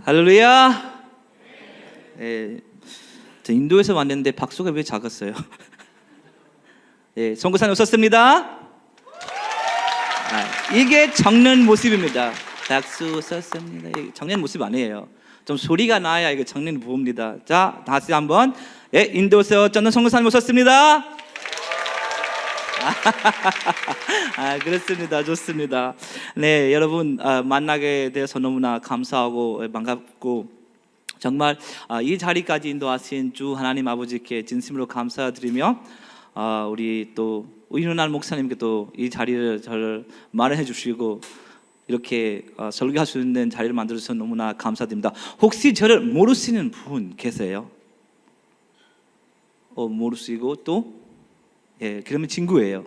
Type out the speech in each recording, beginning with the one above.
할렐루야. 예, 저 인도에서 왔는데 박수가 왜 작았어요? 예, 선교사님 오셨습니다. 이게 정면 모습입니다. 박수 썼습니다. 이게 정면 모습 아니에요. 좀 소리가 나야 이게 정면 보입니다. 자, 다시 한번. 예, 인도에서 저는 선교사님 오셨습니다. 그렇습니다. 좋습니다. 네, 여러분 만나게 돼서 너무나 감사하고 반갑고 정말 이 자리까지 인도하신 주 하나님 아버지께 진심으로 감사드리며 우리 또 이윤날 목사님께 또 이 자리를 저를 마련해 주시고 이렇게 설교할 수 있는 자리를 만들어 주셔서 너무나 감사드립니다. 혹시 저를 모르시는 분 계세요? 모르시고 또 그러면 친구예요.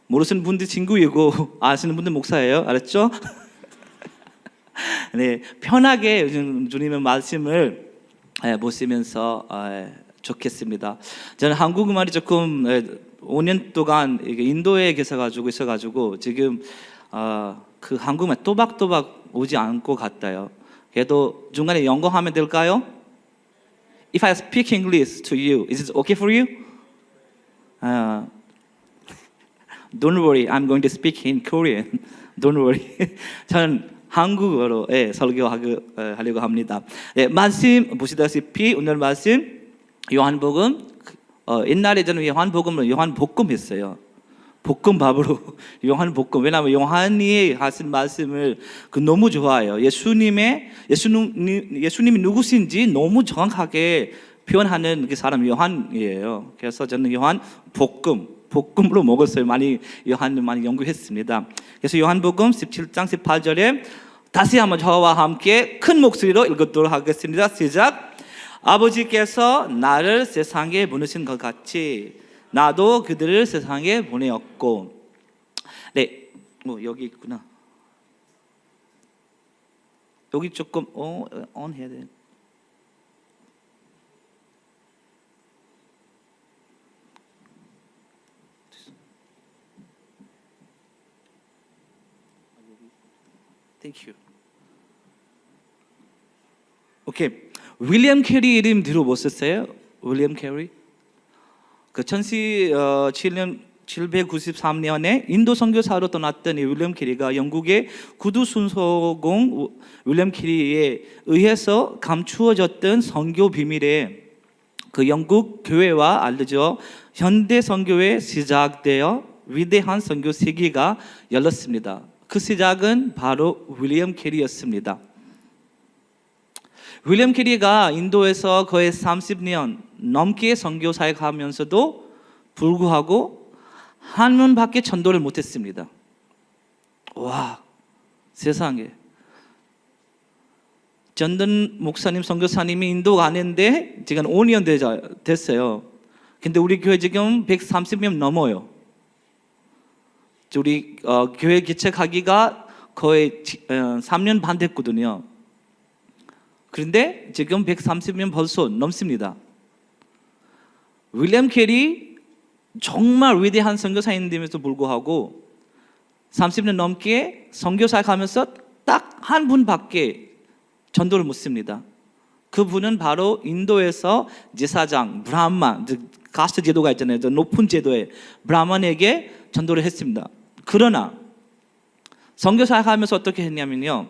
모르시는 분들 친구이고 아시는 분들 목사예요. 알았죠? 네, 편하게 주님의 말씀을 보시면서 좋겠습니다. 저는 한국말이 조금 5년 동안 인도에 있어가지고 지금 그 한국말 또박또박 오지 않고 같아요. 그래도 중간에 영어 하면 될까요? If I speak English to you, is it okay for you? Don't worry, I'm going to speak in Korean. Don't worry. 저는 한국어로 설교하려고 합니다. 말씀 보시다시피 오늘 말씀 요한복음 옛날에 저는 요한복음을 요한복음 했어요. 볶음밥으로 요한복음. 왜냐하면 요한이 하신 말씀을 너무 좋아해요. 예수님이 누구신지 너무 정확하게 표현하는 그 사람 요한이에요. 그래서 저는 볶음으로 먹었어요. 요한을 많이 연구했습니다. 그래서 요한복음 17장 18절에 다시 한번 저와 함께 큰 목소리로 읽도록 하겠습니다. 시작. 아버지께서 나를 세상에 보내신 것 같이 나도 그들을 세상에 보내었고. 네, 여기 있구나. 여기 조금 on 해야 돼. Thank you. 오케이. 윌리엄 캐리 이름 들어보셨어요? 윌리엄 캐리? 그 1793년에 인도 선교사로 떠났던 이 윌리엄 캐리가 영국의 구두 순서공 윌리엄 캐리에 의해서 감추어졌던 선교 비밀에 그 영국 교회와 알려져 현대 선교에 시작되어 위대한 선교 세기가 열렸습니다. 그 시작은 바로 윌리엄 캐리였습니다. 윌리엄 캐리가 인도에서 거의 30년 넘게 선교 사역하면서도 불구하고 한 번밖에 전도를 못했습니다. 와, 세상에. 전던 목사님, 선교사님이 인도 가는데 지금 5년 됐어요. 근데 우리 교회 지금 130명 넘어요. 우리 교회 개척하기가 거의 3년 반 됐거든요. 그런데 지금 130명 벌써 넘습니다. 윌리엄 캐리 정말 위대한 선교사님임에도 불구하고 30년 넘게 선교사역하면서 딱 한 분밖에 전도를 못습니다. 그분은 바로 인도에서 제사장 브라ಹ만, 가스트 제도가 있잖아요. 높은 제도의 브라만에게 전도를 했습니다. 그러나 선교사역하면서 어떻게 했냐면요,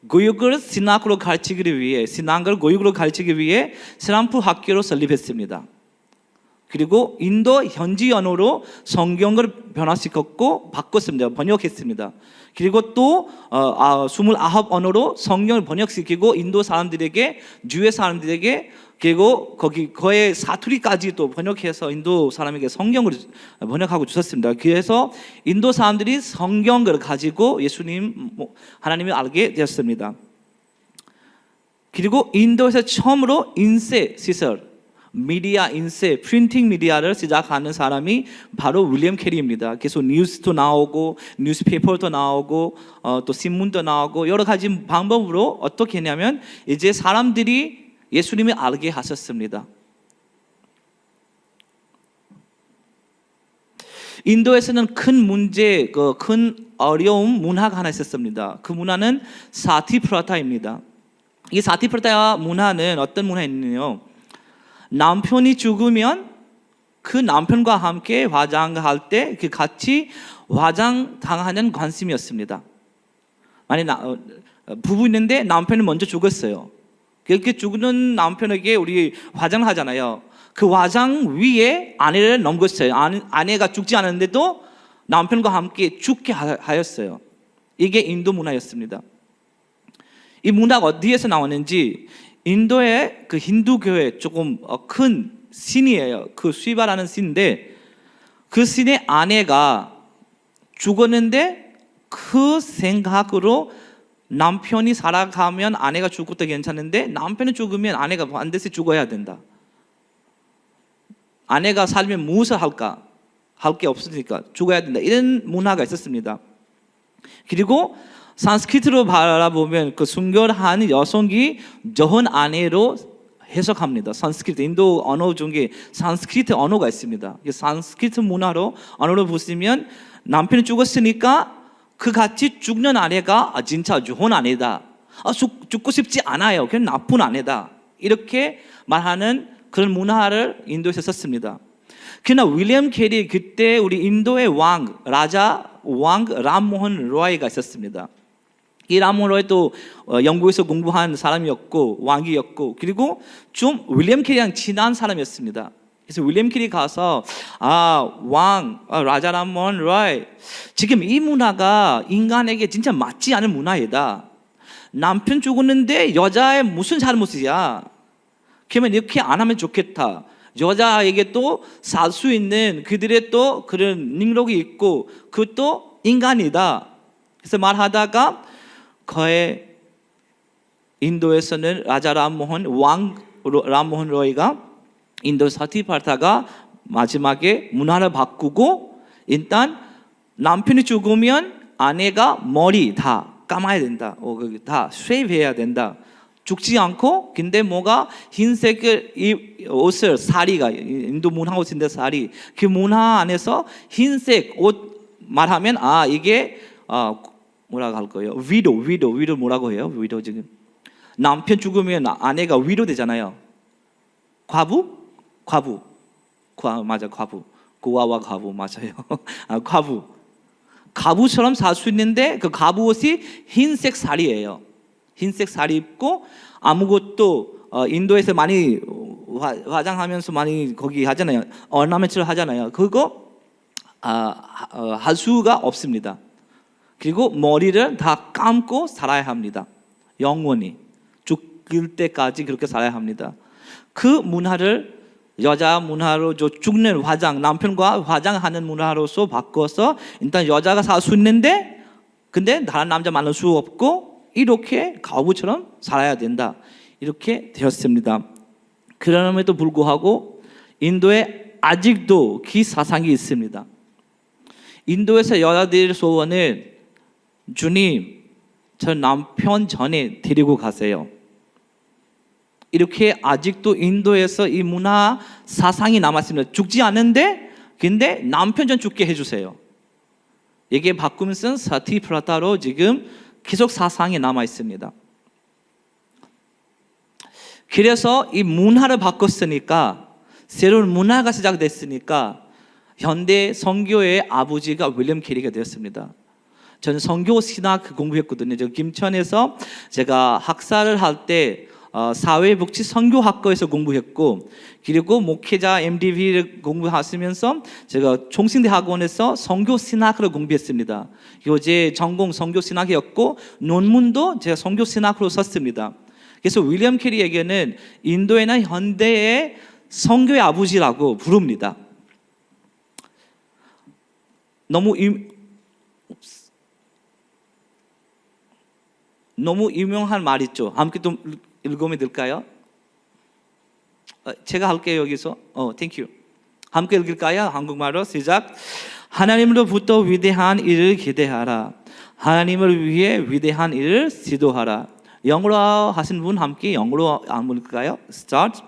교육을 신학으로 가르치기 위해 신앙을 교육으로 가르치기 위해 스람프 학교로 설립했습니다. 그리고 인도 현지 언어로 성경을 변화시켰고 바꿨습니다. 번역했습니다. 그리고 또 29 언어로 성경을 번역시키고 인도 사람들에게, 주의 사람들에게, 그리고 거의 사투리까지 또 번역해서 인도 사람에게 성경을 번역하고 주셨습니다. 그래서 인도 사람들이 성경을 가지고 하나님을 알게 되었습니다. 그리고 인도에서 처음으로 인쇄 시설, 미디어 인쇄, 프린팅 미디어를 시작하는 사람이 바로 윌리엄 캐리입니다. 계속 뉴스도 나오고, 뉴스페이퍼도 나오고, 또 신문도 나오고, 여러 가지 방법으로 어떻게 했냐면 이제 사람들이 예수님을 알게 하셨습니다. 인도에서는 큰 문제, 큰 어려움 문화가 하나 있었습니다. 그 문화는 사티프라타입니다. 이 사티프라타 문화는 어떤 문화였냐면요, 남편이 죽으면 그 남편과 함께 화장할 때 그 같이 화장 당하는 관심이었습니다. 만약 부부 있는데 남편이 먼저 죽었어요. 그렇게 죽는 남편에게 우리 화장을 하잖아요. 그 화장 위에 아내를 넘겼어요. 아내가 죽지 않았는데도 남편과 함께 죽게 하였어요. 이게 인도 문화였습니다. 이 문화가 어디에서 나왔는지, 인도의 그 힌두교회 조금 큰 신이에요. 그 시바라는 신인데, 그 신의 아내가 죽었는데 그 생각으로 남편이 살아가면 아내가 죽어도 괜찮은데 남편이 죽으면 아내가 반드시 죽어야 된다. 아내가 살면 무엇을 할까? 할 게 없으니까 죽어야 된다. 이런 문화가 있었습니다. 그리고 산스크리트로 바라보면 그 순결한 여성이 좋은 아내로 해석합니다. 산스크리트, 인도 언어 중에 산스크리트 언어가 있습니다. 산스크리트 문화로 언어로 보시면 남편이 죽었으니까 그 같이 죽는 아내가 진짜 좋은 아내다. 죽고 싶지 않아요. 그냥 나쁜 아내다. 이렇게 말하는 그런 문화를 인도에서 썼습니다. 그러나 윌리엄 캐리, 그때 우리 인도의 왕 람모हन 로이가 있었습니다. 이 람모हन 로이도 영국에서 공부한 사람이었고 왕이었고, 그리고 좀 윌리엄 캐리랑 친한 사람이었습니다. 그래서 윌리엄 캐리 가서 라자 람모हन 로이, 지금 이 문화가 인간에게 진짜 맞지 않은 문화이다. 남편 죽었는데 여자의 무슨 잘못이야. 그러면 이렇게 안 하면 좋겠다. 여자에게 또 살 수 있는 그들의 또 그런 능력이 있고 그것도 인간이다. 그래서 말하다가 거의 인도에서는 라자 람모हन 람모हन 로이가 인도 사티파타가 마지막에 문화를 바꾸고, 일단 남편이 죽으면 아내가 머리 다 감아야 된다. 다 쉐이브해야 된다. 죽지 않고, 근데 뭐가 흰색 이 옷을, 사리가 인도 문화 옷인데 사리, 그 문화 안에서 흰색 옷 말하면 이게 뭐라고 할 거예요? 위도 뭐라고 해요? 위도, 지금 남편 죽으면 아내가 위도 되잖아요. 과부 맞아, 과부. 고아와 과부 맞아요. 과부처럼 살 수 있는데 그 과부 옷이 흰색 사리예요. 흰색 사리 입고 아무것도 인도에서 많이 화장하면서 많이 거기 하잖아요. ornament를 하잖아요. 그거 할 수가 없습니다. 그리고 머리를 다 감고 살아야 합니다. 영원히 죽을 때까지 그렇게 살아야 합니다. 그 문화를 여자 문화로 죽는 화장, 남편과 화장하는 문화로서 바꿔서 일단 여자가 살 수 있는데 근데 다른 남자 만날 수 없고 이렇게 과부처럼 살아야 된다. 이렇게 되었습니다. 그럼에도 불구하고 인도에 아직도 그 사상이 있습니다. 인도에서 여자들의 소원은 주님, 저 남편 전에 데리고 가세요. 이렇게 아직도 인도에서 이 문화 사상이 남았습니다. 죽지 않는데 근데 남편 전 죽게 해주세요. 이게 바꾸면서 사티프라타로 지금 계속 사상이 남아 있습니다. 그래서 이 문화를 바꿨으니까, 새로운 문화가 시작됐으니까 현대 선교의 아버지가 윌리엄 캐리가 되었습니다. 저는 선교 신학 공부했거든요. 저 김천에서 제가 학사를 할 때 사회복지 선교학과에서 공부했고, 그리고 목회자 MDV를 공부하시면서 제가 총신대학원에서 선교 신학을 공부했습니다. 제 전공 선교 신학이었고 논문도 제가 선교 신학으로 썼습니다. 그래서 윌리엄 캐리에게는 인도에는 현대의 선교의 아버지라고 부릅니다. 너무 유명한 말 있죠. 함께 좀 읽으면 될까요? 제가 할게요. 여기서 땡큐. 함께 읽을까요? 한국말로 시작. 하나님으로부터 위대한 일을 기대하라. 하나님을 위해 위대한 일을 시도하라. 영어로 하신 분 함께 영어로 한번 읽을까요? Start.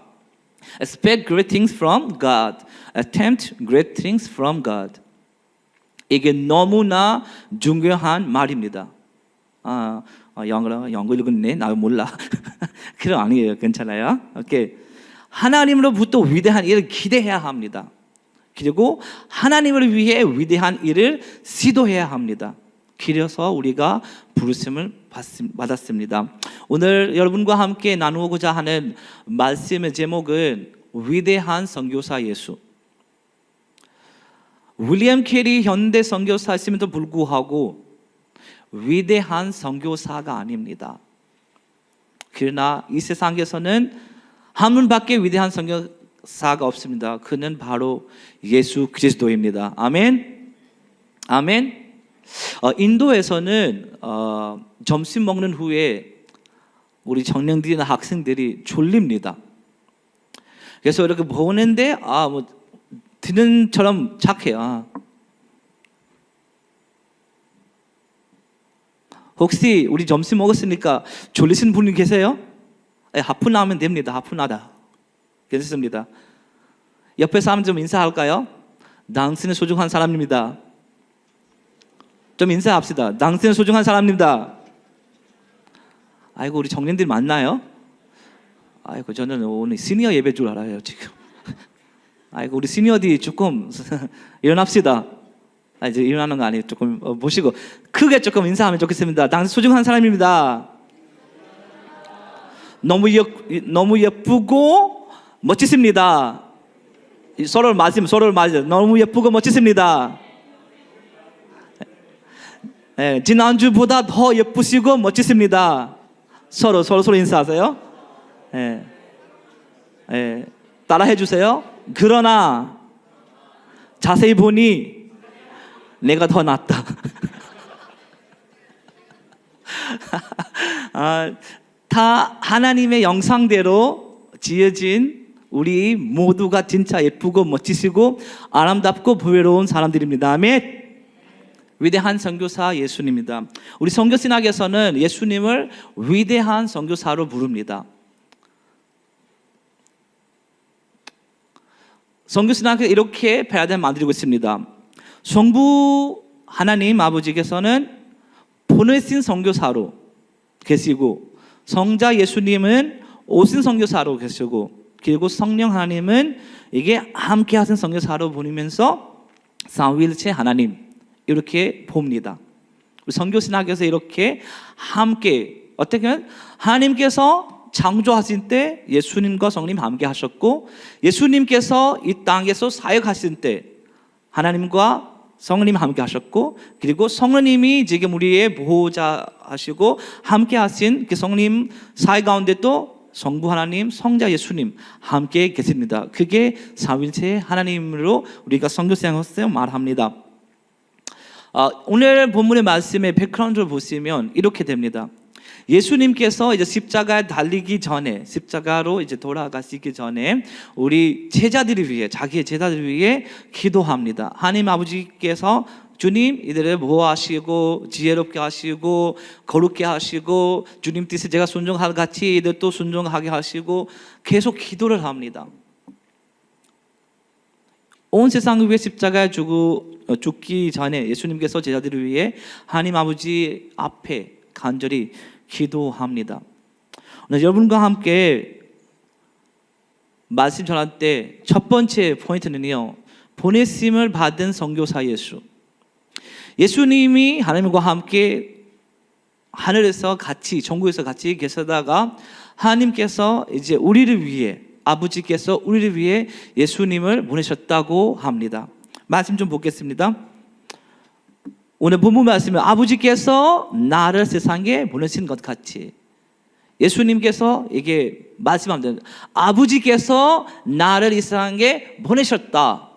Expect great things from God. Attempt great things from God. 이게 너무나 중요한 말입니다. 영어 읽었네. 나 몰라. 그럼 아니에요. 괜찮아요. 오케이. 하나님으로부터 위대한 일을 기대해야 합니다. 그리고 하나님을 위해 위대한 일을 시도해야 합니다. 그래서 우리가 부르심을 받았습니다. 오늘 여러분과 함께 나누고자 하는 말씀의 제목은 위대한 선교사 예수. 윌리엄 캐리 현대 선교사였음에도 불구하고 위대한 선교사가 아닙니다. 그러나 이 세상에서는 한 분밖에 위대한 선교사가 없습니다. 그는 바로 예수 그리스도입니다. 아멘. 아멘. 인도에서는 점심 먹는 후에 우리 청년들이나 학생들이 졸립니다. 그래서 이렇게 보는데 듣는 처럼 착해요. 혹시 우리 점심 먹었으니까 졸리신 분이 계세요? 하품하면 됩니다. 하품하다. 괜찮습니다. 옆에 사람 좀 인사할까요? 당신은 소중한 사람입니다. 좀 인사합시다. 당신은 소중한 사람입니다. 아이고 우리 청년들 만나요? 아이고 저는 오늘 시니어 예배 줄 알아요 지금. 아이고 우리 시니어들이 조금 일어납시다. 이제 일어나는 거 아니에요. 조금 보시고 크게 조금 인사하면 좋겠습니다. 당신 소중한 사람입니다. 너무 예쁘고 멋지십니다. 서로를 맞으면 너무 예쁘고 멋지십니다. 지난주보다 더 예쁘시고 멋지십니다. 서로 인사하세요. 따라해 주세요. 그러나 자세히 보니 내가 더 낫다. 다 하나님의 영상대로 지어진 우리 모두가 진짜 예쁘고 멋지시고 아름답고 보배로운 사람들입니다. 아멘. 위대한 선교사 예수님입니다. 우리 선교신학에서는 예수님을 위대한 선교사로 부릅니다. 선교신학에 이렇게 패러다임 만들고 있습니다. 성부 하나님 아버지께서는 보내신 선교사로 계시고, 성자 예수님은 오신 선교사로 계시고, 그리고 성령 하나님은 이게 함께 하신 선교사로 보내면서 삼위일체 하나님 이렇게 봅니다. 선교신학에서 이렇게 함께 어떻게 하면 하나님께서 창조하신 때 예수님과 성령 함께 하셨고, 예수님께서 이 땅에서 사역하신 때 하나님과 성령님 함께 하셨고, 그리고 성령님이 지금 우리의 보호자 하시고 함께 하신 그 성령 사역 가운데 또 성부 하나님, 성자 예수님 함께 계십니다. 그게 삼위일체 하나님으로 우리가 선교생활에서 말합니다. 오늘 본문의 말씀의 백그라운드를 보시면 이렇게 됩니다. 예수님께서 이제 십자가에 달리기 전에, 십자가로 이제 돌아가시기 전에 우리 제자들을 위해, 자기의 제자들을 위해 기도합니다. 하나님 아버지께서 주님 이들을 보호하시고 지혜롭게 하시고 거룩게 하시고 주님 뜻에 제가 순종할 같이 이들도 순종하게 하시고 계속 기도를 합니다. 온 세상을 위해 십자가에 죽기 전에 예수님께서 제자들을 위해 하나님 아버지 앞에 간절히 기도합니다. 오늘 여러분과 함께 말씀 전할 때 첫 번째 포인트는요, 보내심을 받은 선교사 예수. 예수님이 하나님과 함께 하늘에서 같이, 천국에서 같이 계시다가 하나님께서 이제 우리를 위해, 아버지께서 우리를 위해 예수님을 보내셨다고 합니다. 말씀 좀 보겠습니다. 오늘 본문 말씀은 아버지께서 나를 세상에 보내신 것 같이, 예수님께서 이게 말씀합니다. 아버지께서 나를 이 세상에 보내셨다.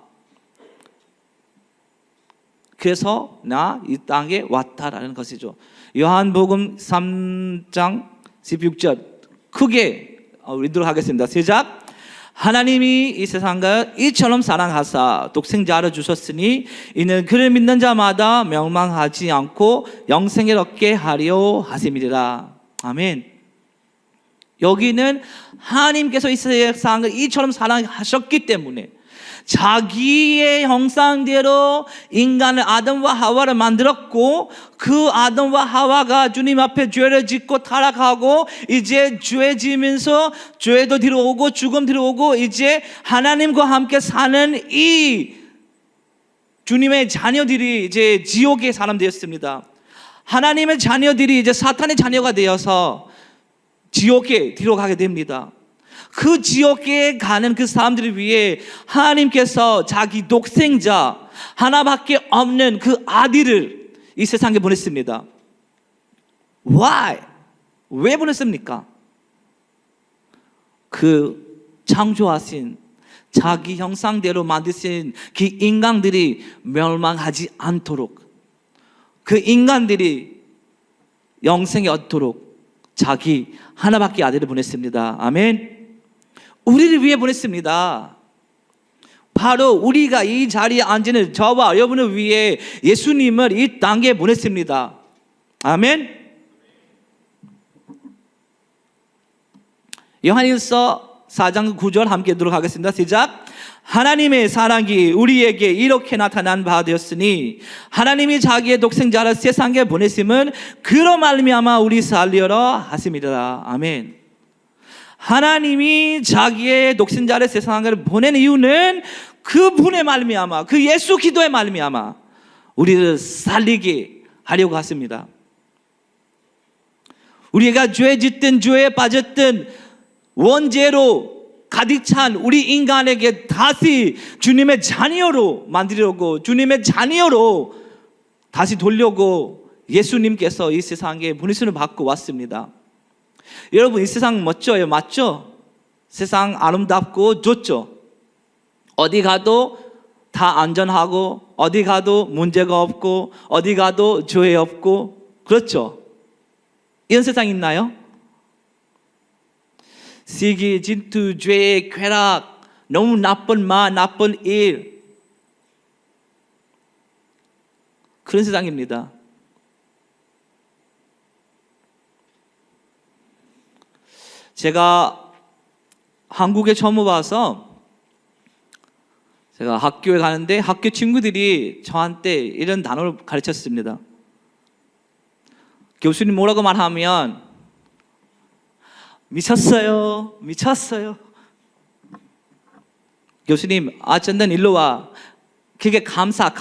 그래서 나 이 땅에 왔다라는 것이죠. 요한복음 3장 16절 크게 읽도록 하겠습니다. 시작. 하나님이 이 세상을 이처럼 사랑하사 독생자를 주셨으니 이는 그를 믿는 자마다 멸망하지 않고 영생을 얻게 하려 하심이니라. 아멘. 여기는 하나님께서 이 세상을 이처럼 사랑하셨기 때문에, 자기의 형상대로 인간을 아담과 하와를 만들었고, 그 아담과 하와가 주님 앞에 죄를 짓고 타락하고 이제 죄 지면서 죄도 들어오고 죽음 들어오고 이제 하나님과 함께 사는 이 주님의 자녀들이 이제 지옥의 사람 되었습니다. 하나님의 자녀들이 이제 사탄의 자녀가 되어서 지옥에 들어가게 됩니다. 그 지옥에 가는 그 사람들을 위해 하나님께서 자기 독생자 하나밖에 없는 그 아들을 이 세상에 보냈습니다. Why? 왜 보냈습니까? 그 창조하신 자기 형상대로 만드신 그 인간들이 멸망하지 않도록, 그 인간들이 영생에 얻도록 자기 하나밖에 아들을 보냈습니다. 아멘. 우리를 위해 보냈습니다. 바로 우리가 이 자리에 앉는 저와 여러분을 위해 예수님을 이 땅에 보냈습니다. 아멘. 요한일서 4장 9절 함께 읽도록 하겠습니다. 시작. 하나님의 사랑이 우리에게 이렇게 나타난 바 되었으니 하나님이 자기의 독생자를 세상에 보내심은 그로 말미암아 우리 살리려 하심이라. 아멘. 하나님이 자기의 독생자를 세상에 보낸 이유는 그분의 말미암아, 그 예수 기도의 말미암아 우리를 살리게 하려고 하십니다. 우리가 죄 짓든 죄에 빠졌든 원죄로 가득 찬 우리 인간에게 다시 주님의 자녀로 만들려고, 주님의 자녀로 다시 돌려고 예수님께서 이 세상에 보내심을 받고 왔습니다. 여러분, 이 세상 멋져요, 맞죠? 세상 아름답고 좋죠? 어디 가도 다 안전하고, 어디 가도 문제가 없고, 어디 가도 죄 없고, 그렇죠? 이런 세상 있나요? 시기, 질투, 죄, 쾌락, 너무 나쁜 말, 나쁜 일, 그런 세상입니다. 제가 한국에 처음 와서 제가 학교에 가는데 학교 친구들이 저한테 이런 단어를 가르쳤습니다. 교수님 뭐라고 말하면 미쳤어요, 미쳤어요. 교수님, 전단 일로 와. 그게 감사.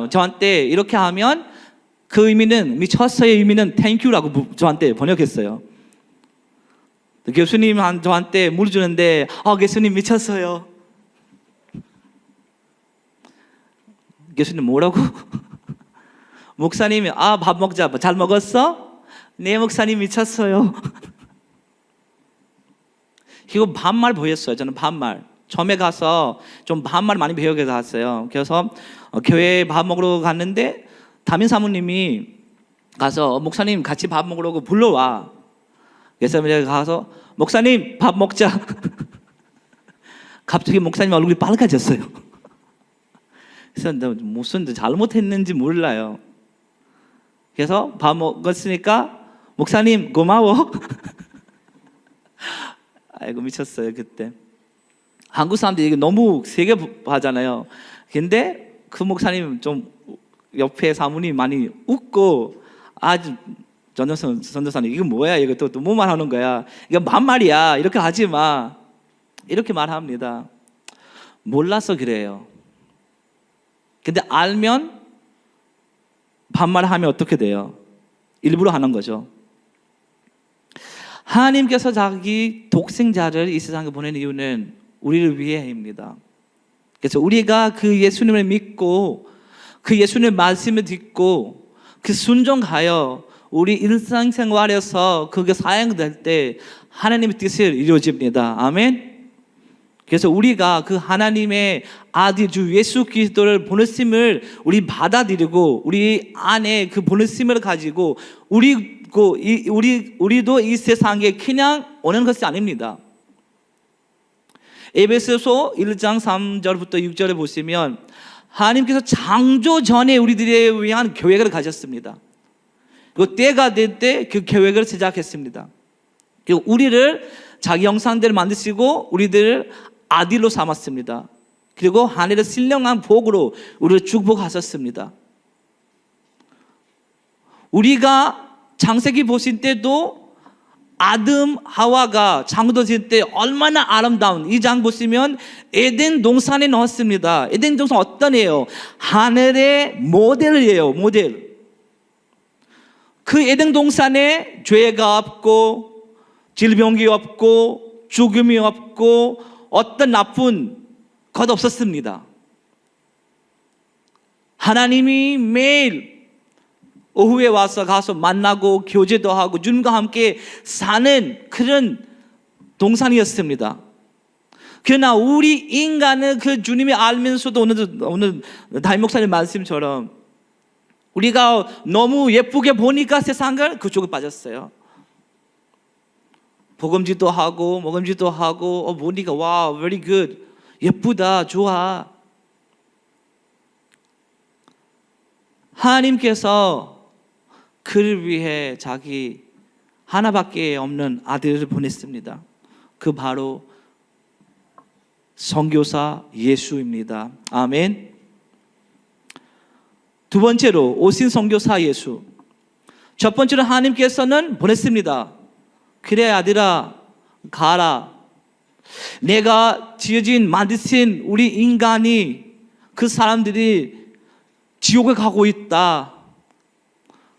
저한테 이렇게 하면 그 의미는, 미쳤어의 의미는 땡큐라고 저한테 번역했어요. 교수님 저한테 물어주는데 교수님 미쳤어요. 교수님 뭐라고? 목사님이 밥 먹자. 잘 먹었어? 네, 목사님 미쳤어요. 이거 반말 보였어요. 저는 반말. 처음에 가서 좀 반말 많이 배우게 갔어요. 그래서 교회에 밥 먹으러 갔는데 담임 사모님이 가서 목사님 같이 밥 먹으려고 불러와. 그래서 제가 가서 목사님 밥 먹자. 갑자기 목사님 얼굴이 빨개졌어요. 그래서 무슨 잘못했는지 몰라요. 그래서 밥 먹었으니까 목사님 고마워. 아이고 미쳤어요 그때. 한국 사람들이 이게 너무 세게 하잖아요. 근데 그 목사님 좀 옆에 사모님 많이 웃고 아주 전도사님 이거 뭐야, 이거 또 뭐 말하는 거야, 이거 반말이야, 이렇게 하지 마, 이렇게 말합니다. 몰라서 그래요. 근데 알면 반말하면 어떻게 돼요? 일부러 하는 거죠. 하나님께서 자기 독생자를 이 세상에 보낸 이유는 우리를 위해입니다. 그래서 우리가 그 예수님을 믿고 그 예수님의 말씀을 듣고 그 순종하여 우리 일상생활에서 그게 사용될 때 하나님의 뜻을 이루어집니다. 아멘. 그래서 우리가 그 하나님의 아들 주 예수 그리스도를 보내심을 우리 받아들이고 우리 안에 그 보내심을 가지고 우리도 이 세상에 그냥 오는 것이 아닙니다. 에베소서 1장 3절부터 6절에 보시면 하나님께서 창조 전에 우리들에 위한 계획을 가졌습니다. 그리고 때가 될 때 그 계획을 시작했습니다. 그리고 우리를 자기 형상대로 만드시고 우리들을 아들로 삼았습니다. 그리고 하늘의 신령한 복으로 우리를 축복하셨습니다. 우리가 창세기 보실 때도 아담 하와가 창조될 때 얼마나 아름다운, 이 장 보시면 에덴 동산에 넣었습니다. 에덴 동산 어떤 애요? 하늘의 모델이에요. 모델. 그 에덴 동산에 죄가 없고 질병이 없고 죽음이 없고 어떤 나쁜 것 없었습니다. 하나님이 매일 오후에 와서 가서 만나고 교제도 하고 주님과 함께 사는 그런 동산이었습니다. 그러나 우리 인간은 그 주님이 알면서도 오늘 담임 목사님 말씀처럼 우리가 너무 예쁘게 보니까 세상을 그쪽에 빠졌어요. 복음지도 하고 먹음지도 하고 보니까 와, very good, 예쁘다, 좋아. 하나님께서 그를 위해 자기 하나밖에 없는 아들을 보냈습니다. 그 바로 선교사 예수입니다. 아멘. 두 번째로 오신 선교사 예수. 첫 번째로 하나님께서는 보냈습니다. 그래 아들아 가라. 내가 지어진 만드신 우리 인간이, 그 사람들이 지옥에 가고 있다.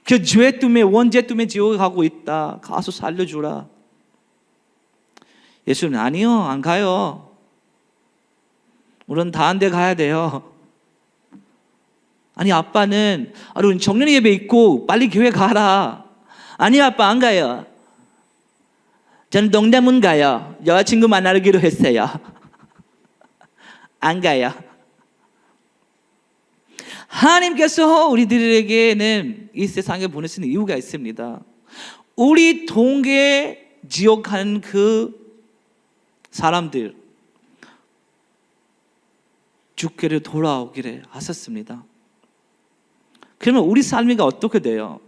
그 죄 때문에, 원죄 때문에 지옥에 가고 있다. 가서 살려주라. 예수는 아니요, 안 가요. 우리는 다른 데 가야 돼요. 아니 아빠는 우리 정년 예배 있고 빨리 교회 가라. 아니 아빠 안 가요. 저는 동대문 가요. 여자친구 만나기로 했어요. 안 가요. 하나님께서 우리들에게는 이 세상에 보내시는 이유가 있습니다. 우리 동계 지옥 가는 그 사람들 주께로 돌아오기를 하셨습니다. 그러면 우리 삶이 어떻게 돼요?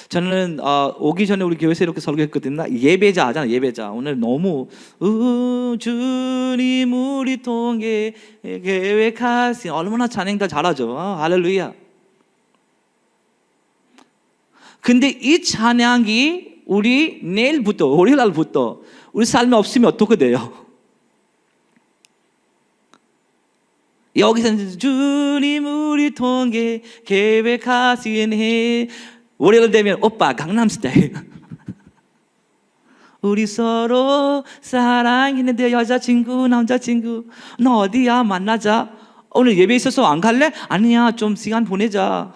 저는 오기 전에 우리 교회에서 이렇게 설교했거든요. 예배자 하잖아요. 예배자. 오늘 너무 주님 우리 통해 계획하신, 얼마나 찬양들 잘하죠. 할렐루야. 근데 이 찬양이 우리 내일부터, 월요일날부터 우리 삶에 없으면 어떻게 돼요? 여기서는 주님 우리 통해 계획하신 해, 월요일 되면 오빠 강남스타일. 우리 서로 사랑했는데 여자친구 남자친구 너 어디야 만나자. 오늘 예배 있어서 안 갈래? 아니야 좀 시간 보내자.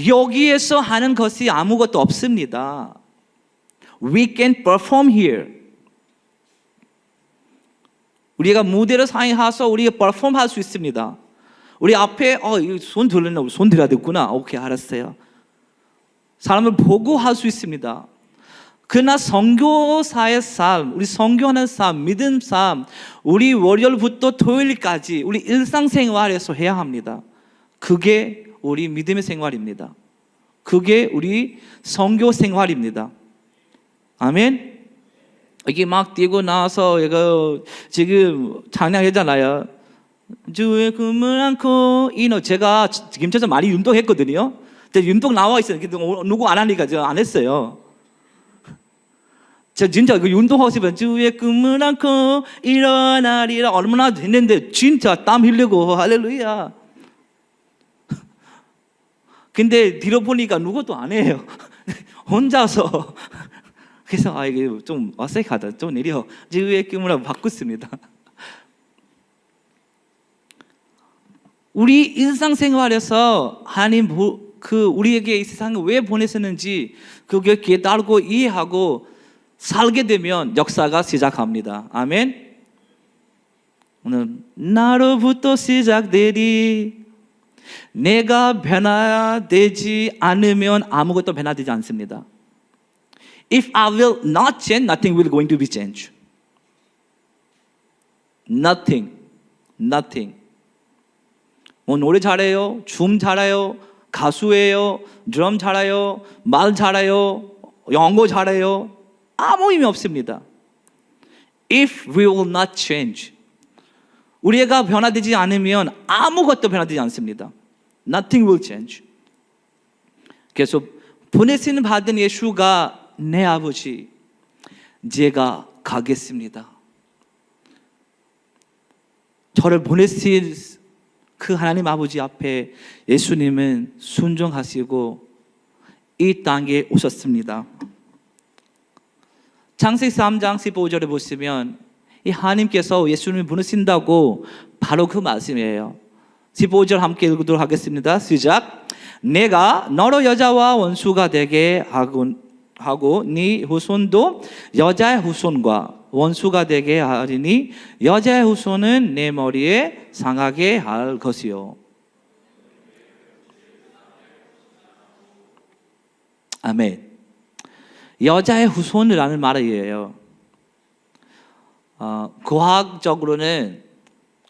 여기에서 하는 것이 아무것도 없습니다. We can perform here. 우리가 무대로 사용해서 우리가 perform 할 수 있습니다. 우리 앞에 손 들었나? 손 들어야 되구나. 오케이 알았어요. 사람을 보고 할 수 있습니다. 그러나 선교사의 삶, 우리 선교하는 삶, 믿음 삶, 우리 월요일부터 토요일까지 우리 일상생활에서 해야 합니다. 그게 우리 믿음의 생활입니다. 그게 우리 선교 생활입니다. 아멘. 이게 막 뛰고 나서 이거 지금 찬양했잖아요. 주의 꿈을 안고 이노. 제가 김천에서 많이 운동했거든요. 운동 나와 있어요. 누구 안 하니까 제가 안 했어요. 제가 진짜 그 운동하고 싶어요. 주의 꿈을 안고 일어나리라 얼마나 했는데 진짜 땀 흘리고 할렐루야. 근데 뒤로 보니까 누구도 안 해요. 혼자서. 그래서 이게 좀 어색하다. 좀 내려 주의 꿈을 바꿨습니다. 우리 일상생활에서 하나님 우리에게 이 세상을 왜 보내셨는지 그게 깨달고 이해하고 살게 되면 역사가 시작합니다. 아멘. 오늘 나로부터 시작되리. 내가 변화되지 않으면 아무것도 변화되지 않습니다. If I will not change, nothing will going to be changed. Nothing. 노래 잘해요, 춤 잘해요, 가수예요, 드럼 잘해요, 말 잘해요, 영어 잘해요. 아무 의미 없습니다. if we will not change. 우리가 변화되지 않으면 아무것도 변화되지 않습니다. Nothing will change. 그래서 보내신 받은 예수가 내 아버지, 제가 가겠습니다. 저를 보내신 그 하나님 아버지 앞에 예수님은 순종하시고 이 땅에 오셨습니다. 창세기 3장 15절에 보시면 이 하나님께서 예수님을 보내신다고 바로 그 말씀이에요. 15절 함께 읽도록 하겠습니다. 시작. 내가 너로 여자와 원수가 되게 하고 네 후손도 여자의 후손과 원수가 되게 하리니 여자의 후손은 내 머리에 상하게 할 것이요. 아멘. 여자의 후손이라는 말이에요. 과학적으로는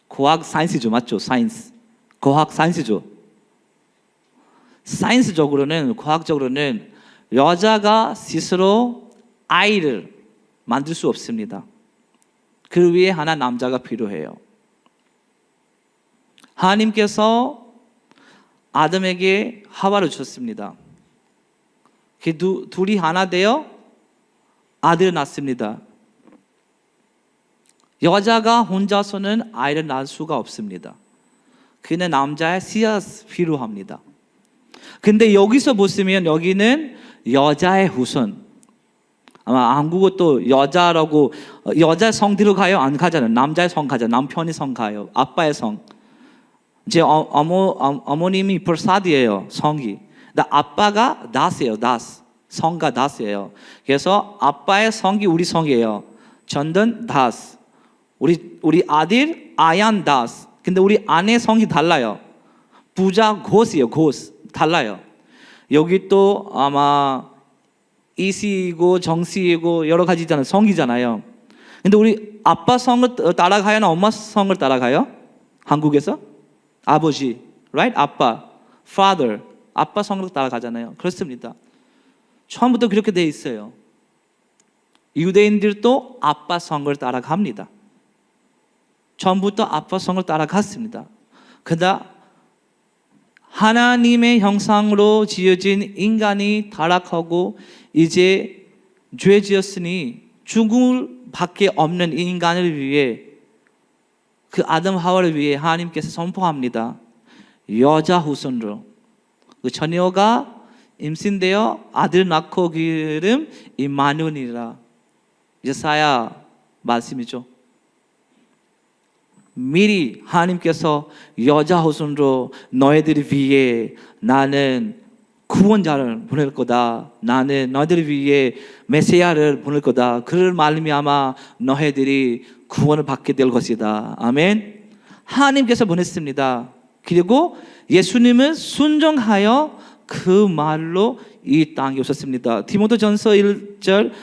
과학 사이언스죠, 맞죠? 사이언스. 과학 사이언스죠. 사이언스적으로는 과학적으로는 여자가 스스로 아이를 만들 수 없습니다. 그 위에 하나 남자가 필요해요. 하나님께서 아담에게 하와를 주셨습니다. 그 둘이 하나 되어 아들을 낳습니다. 여자가 혼자서는 아이를 낳을 수가 없습니다. 그는 남자의 씨앗이 필요합니다. 근데 여기서 보시면 여기는 여자의 후손. 아마 한국어도 여자라고 여자 성 들어가요? 안 가잖아요. 남자의 성 가죠. 남편의 성 가요. 아빠의 성. 제 어머님이 프사드예요. 성이. 근데 아빠가 다스예요. 다스. 성가 다스예요. 그래서 아빠의 성이 우리 성이에요. 전든 다스. 우리 아들 아얀 다스. 근데 우리 아내 성이 달라요. 부자 고스예요. 고스. 달라요. 여기 또 아마 이씨이고 정씨이고 여러 가지잖아요. 성이잖아요. 근데 우리 아빠 성을 따라가요? 엄마 성을 따라가요? 한국에서? 아버지, right? 아빠, father, 아빠 성을 따라가잖아요. 그렇습니다. 처음부터 그렇게 돼 있어요. 유대인들도 아빠 성을 따라갑니다. 처음부터 아빠 성을 따라갔습니다. 그러다 하나님의 형상으로 지어진 인간이 타락하고 이제 죄 지었으니 죽을 밖에 없는 인간을 위해 그 아담 하와를 위해 하나님께서 선포합니다. 여자 후손으로 그 처녀가 임신되어 아들 낳고 그 이름 임마누엘이라. 예사야 말씀이죠. 미리 하나님께서 여자 후손으로 너희들 위해 나는 구원자를 보낼 거다. 나는 너희들 위해 메시아를 보낼 거다. 그를 말미암아 너희들이 구원을 받게 될 것이다. 아멘. 하나님께서 보냈습니다. 그리고 예수님은 순종하여 그 말로 이 땅에 오셨습니다. 디모데전서 1장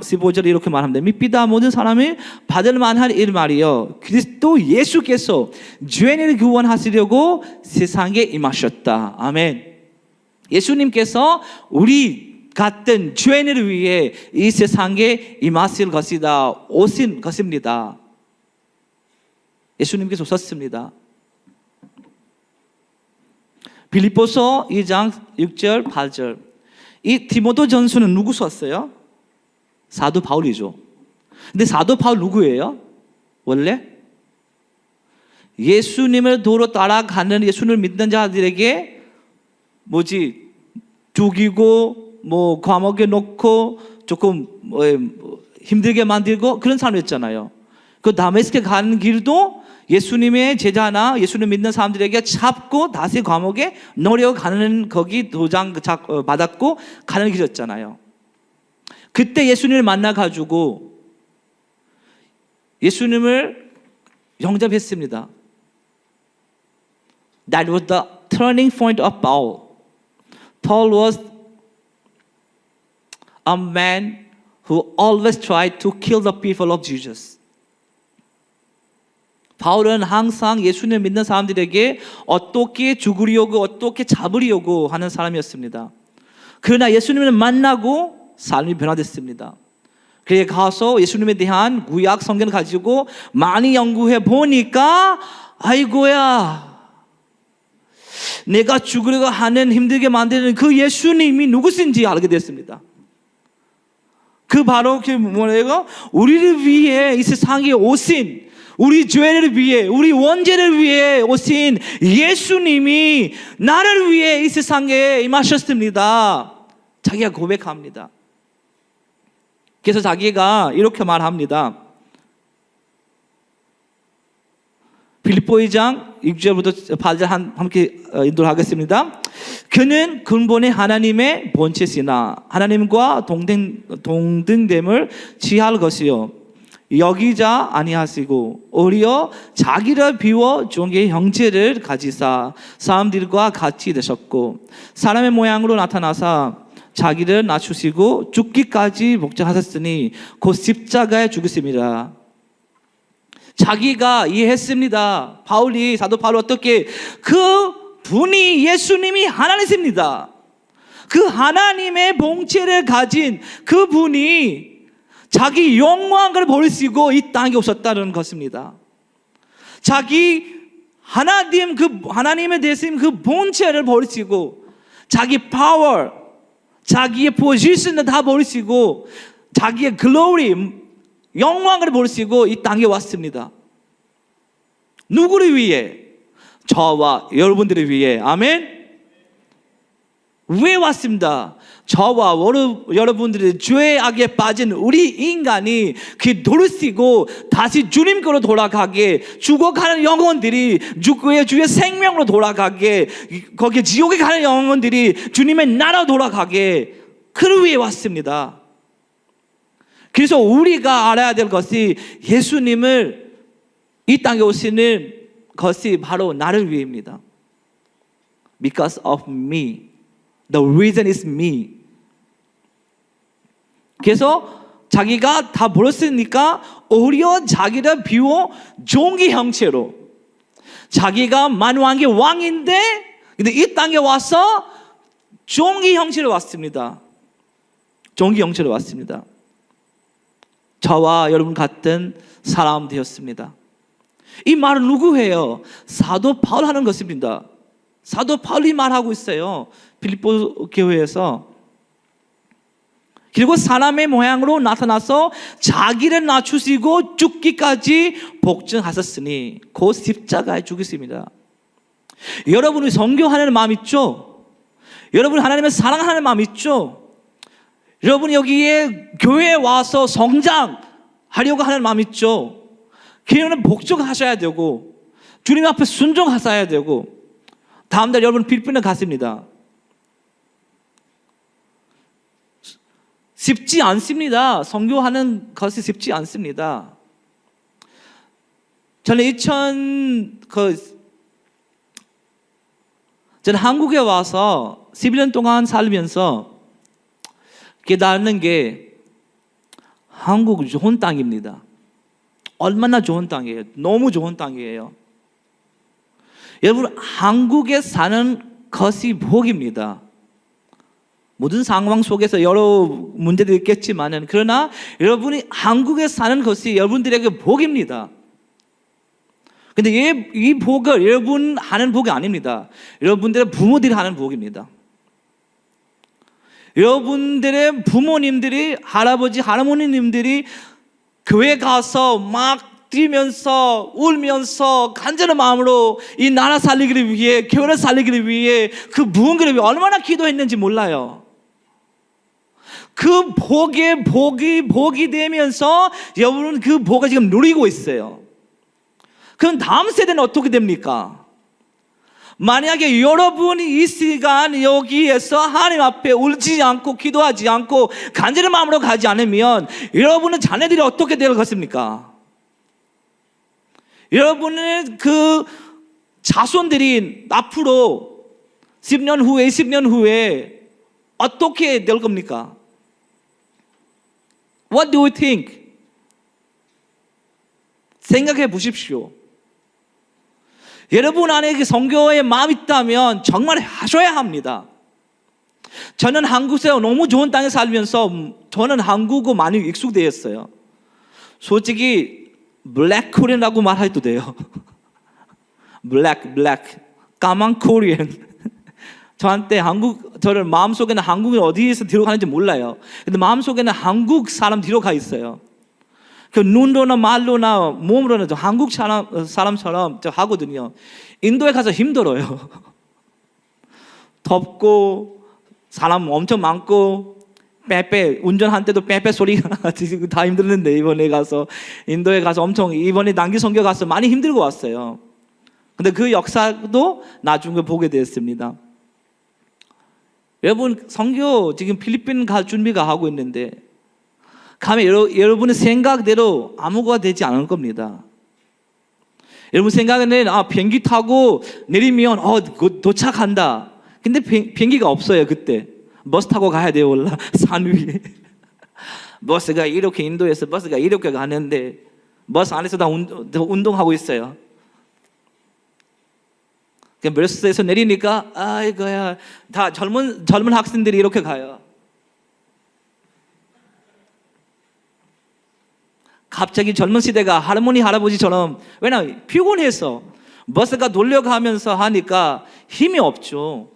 15절에 이렇게 말합니다. 믿비다 모든 사람이 받을 만한 일 말이요 그리스도 예수께서 죄인을 구원하시려고 세상에 임하셨다. 아멘. 예수님께서 우리 같은 죄인을 위해 이 세상에 임하실 것이다. 오신 것입니다. 예수님께서 오셨습니다. 빌립보서 2장 6절 8절. 이 디모데전서는 누구 썼어요? 사도 바울이죠. 근데 사도 바울 누구예요? 원래 예수님을 도로 따라가는 예수님을 믿는 자들에게 죽이고 감옥에 놓고 조금 힘들게 만들고 그런 사람이었잖아요. 그 다메섹에 가는 길도 예수님의 제자나 예수님 믿는 사람들에게 잡고 다시 감옥에 노려가는 거기 도장 받았고 가는 길이었잖아요. 그때 예수님을 만나가지고 예수님을 영접했습니다. That was the turning point of Paul. Paul was a man who always tried to kill the people of Jesus. 바울은 항상 예수님을 믿는 사람들에게 어떻게 죽으려고 어떻게 잡으려고 하는 사람이었습니다. 그러나 예수님을 만나고 삶이 변화됐습니다. 그래 가서 예수님에 대한 구약 성경을 가지고 많이 연구해 보니까 아이고야, 내가 죽으려고 하는 힘들게 만드는 그 예수님이 누구신지 알게 됐습니다. 그 바로 그 뭐래요? 우리를 위해 이 세상에 오신, 우리 죄를 위해, 우리 원죄를 위해 오신 예수님이 나를 위해 이 세상에 임하셨습니다. 자기가 고백합니다. 그래서 자기가 이렇게 말합니다. 빌립보 2장 6절부터 8절 함께 인도를 하겠습니다. 그는 근본의 하나님의 본체시나 하나님과 동등됨을 취할 것이요 여기자 아니하시고 오히려 자기를 비워 종의 형체를 가지사 사람들과 같이 되셨고 사람의 모양으로 나타나사 자기를 낮추시고 죽기까지 복종하셨으니 곧 십자가에 죽으심이라. 자기가 이해했습니다. 사도 바울이 어떻게 그 분이 예수님이 하나님이십니다. 그 하나님의 본체를 가진 그 분이 자기 영광을 버리시고 이 땅에 오셨다는 것입니다. 자기 하나님의 대신 그 본체를 버리시고 자기 파워, 자기의 포지션을 다 버리시고 자기의 글로리, 영광을 버리시고 이 땅에 왔습니다. 누구를 위해? 저와 여러분들을 위해. 아멘. 왜 왔습니다? 저와 여러분들의 죄의 악에 빠진 우리 인간이 그 돌으시고 다시 주님께로 돌아가게, 죽어가는 영혼들이 주의 생명으로 돌아가게, 거기에 지옥에 가는 영혼들이 주님의 나라로 돌아가게, 그를 위해 왔습니다. 그래서 우리가 알아야 될 것이 예수님을 이 땅에 오시는 것이 바로 나를 위해입니다. Because of me. The reason is me. 그래서 자기가 다 버렸으니까 오히려 자기를 비워 종의 형체로, 자기가 만왕의 왕인데 근데 이 땅에 와서 종의 형체로 왔습니다. 종의 형체로 왔습니다. 저와 여러분 같은 사람 되었습니다. 이 말은 누구 해요? 사도 바울 하는 것입니다. 사도 바울이 말하고 있어요. 빌립보 교회에서. 그리고 사람의 모양으로 나타나서 자기를 낮추시고 죽기까지 복종하셨으니 곧 십자가에 죽으십니다. 여러분이 선교하는 마음 있죠? 여러분이 하나님을 사랑하는 마음 있죠? 여러분이 여기에 교회에 와서 성장하려고 하는 마음 있죠? 그러면 복종하셔야 되고 주님 앞에 순종하셔야 되고. 다음날 여러분 필리핀에 갔습니다. 쉽지 않습니다. 선교하는 것이 쉽지 않습니다. 저는 저는 한국에 와서 11년 동안 살면서 깨닫는 게 한국 좋은 땅입니다. 얼마나 좋은 땅이에요. 너무 좋은 땅이에요. 여러분, 한국에 사는 것이 복입니다. 모든 상황 속에서 여러 문제들이 있겠지만 그러나 여러분이 한국에 사는 것이 여러분들에게 복입니다. 근데 이 복을 여러분 하는 복이 아닙니다. 여러분들의 부모들이 하는 복입니다. 여러분들의 부모님들이, 할아버지, 할머니님들이 교회 가서 막 뛰면서 울면서 간절한 마음으로 이 나라 살리기를 위해, 교회를 살리기를 위해, 그 무언가를 위해 얼마나 기도했는지 몰라요. 그 복이 되면서 여러분은 그 복을 지금 누리고 있어요. 그럼 다음 세대는 어떻게 됩니까? 만약에 여러분이 이 시간 여기에서 하나님 앞에 울지 않고 기도하지 않고 간절한 마음으로 가지 않으면 여러분은 자녀들이 어떻게 될 것입니까? 여러분의 그 자손들이 앞으로 10년 후에 20년 후에 어떻게 될 겁니까? What do you think? 생각해 보십시오. 여러분 안에 그 선교의 마음이 있다면 정말 하셔야 합니다. 저는 한국에서 너무 좋은 땅에 살면서 저는 한국어 많이 익숙되었어요. 솔직히 블랙 코리안이라고 말해도 돼요. 블랙 까만 코리안. 저한테 저를 마음속에는 한국이 어디에서 들어가는지 몰라요. 근데 마음속에는 한국 사람 들어가 있어요. 그 눈로나 말로나 몸으로는 저 한국 사람처럼 저 하거든요. 인도에 가서 힘들어요. 덥고 사람 엄청 많고 빼빼 운전할 때도 빼빼 소리가 다 힘들었는데 인도에 가서 엄청 이번에 단기 선교 가서 많이 힘들고 왔어요. 근데 그 역사도 나중에 보게 됐습니다. 여러분 선교 지금 필리핀 갈 준비가 하고 있는데 가면 여러분의 생각대로 아무거나 되지 않을 겁니다. 여러분 생각에는 비행기 타고 내리면 도착한다. 근데 비행기가 없어요. 그때 버스 타고 가야 돼요. 올라 산 위에 버스가 이렇게 인도에서 버스가 이렇게 가는데 버스 안에서 다 운동하고 있어요. 버스에서 내리니까 아이고야 다 젊은 학생들이 이렇게 가요. 갑자기 젊은 시대가 할머니 할아버지처럼 왜냐면 피곤해서 버스가 돌려가면서 하니까 힘이 없죠.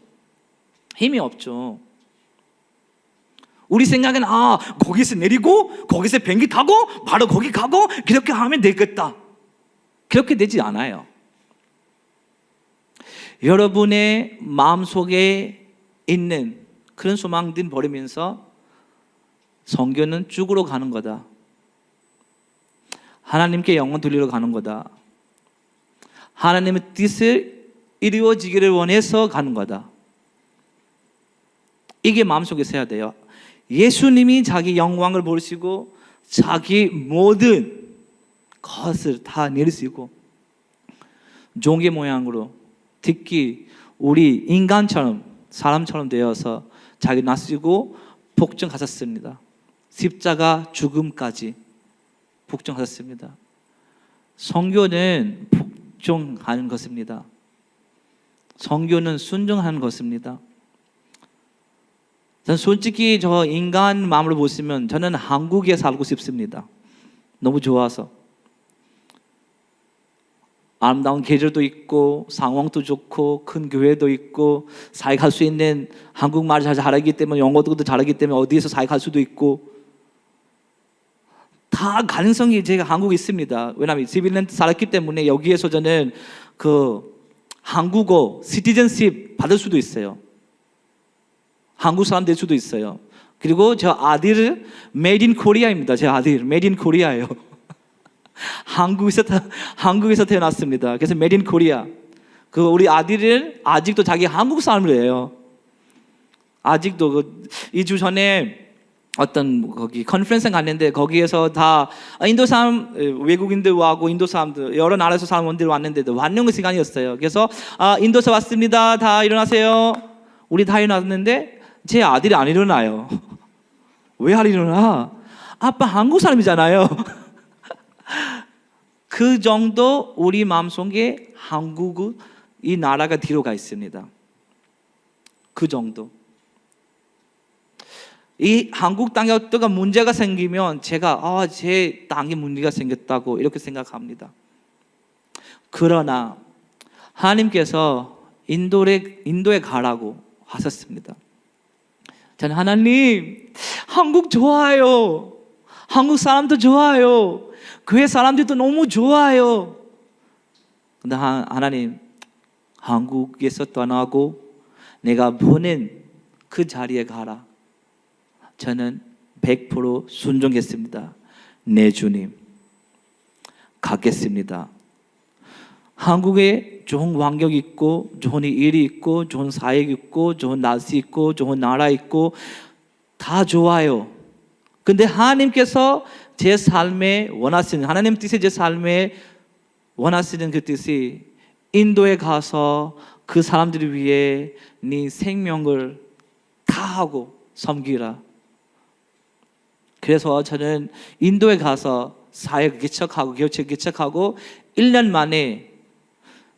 우리 생각에는 거기서 내리고 거기서 비행기 타고 바로 거기 가고 그렇게 하면 되겠다. 그렇게 되지 않아요. 여러분의 마음속에 있는 그런 소망들 버리면서 선교는 쭉으로 가는 거다. 하나님께 영혼 돌리러 가는 거다. 하나님의 뜻을 이루어지기를 원해서 가는 거다. 이게 마음속에 있어야 돼요. 예수님이 자기 영광을 보시고 자기 모든 것을 다 내리시고 종의 모양으로 특히 우리 인간처럼 사람처럼 되어서 자기 낯쓰고 복종하셨습니다. 십자가 죽음까지 복종하셨습니다. 선교는 복종하는 것입니다. 선교는 순종하는 것입니다. 저는 솔직히 저 인간 마음으로 보시면 저는 한국에 살고 싶습니다. 너무 좋아서. 아름다운 계절도 있고 상황도 좋고 큰 교회도 있고 사역할 수 있는 한국말을 잘 잘하기 때문에 영어도 잘하기 때문에 어디에서 사역할 수도 있고 다 가능성이 제가 한국에 있습니다. 왜냐하면 11년 살았기 때문에 여기에서 저는 그 한국어 시티즌십 받을 수도 있어요. 한국 사람 될 수도 있어요. 그리고 저 아들은 메이드 인 코리아입니다. 제 아들 메이드 인 코리아예요. 한국에서 태어났습니다. 그래서 메이드 인 코리아. 그 우리 아들은 아직도 자기 한국 사람이에요. 아직도 2주 전에 어떤 거기 컨퍼런스 갔는데 거기에서 다 인도 사람 외국인들 와고 인도 사람들 여러 나라에서 사람들 왔는데도 환영 시간이었어요. 그래서 인도에서 왔습니다. 다 일어나세요. 우리 다 일어났는데 제 아들이 안 일어나요. 왜 안 일어나? 아빠 한국 사람이잖아요. 그 정도 우리 마음속에 한국 이 나라가 들어가 있습니다. 그 정도. 이 한국 땅에 어떤 문제가 생기면 제가 제 땅에 문제가 생겼다고 이렇게 생각합니다. 그러나 하나님께서 인도에 가라고 하셨습니다. 저는 하나님 한국 좋아요. 한국 사람도 좋아요. 교회 사람들도 너무 좋아요. 근데 하나님 한국에서 떠나고 내가 보낸 그 자리에 가라. 저는 100% 순종했습니다. 네 주님 가겠습니다. 한국에 좋은 환경이 있고 좋은 일이 있고 좋은 사역 있고 좋은 날씨 있고 좋은 나라 있고 다 좋아요. 근데 하나님께서 제 삶에 원하시는 하나님 뜻의 제 삶에 원하시는 그 뜻이 인도에 가서 그 사람들을 위해 네 생명을 다하고 섬기라. 그래서 저는 인도에 가서 사역 개척하고 교체 개척하고 1년 만에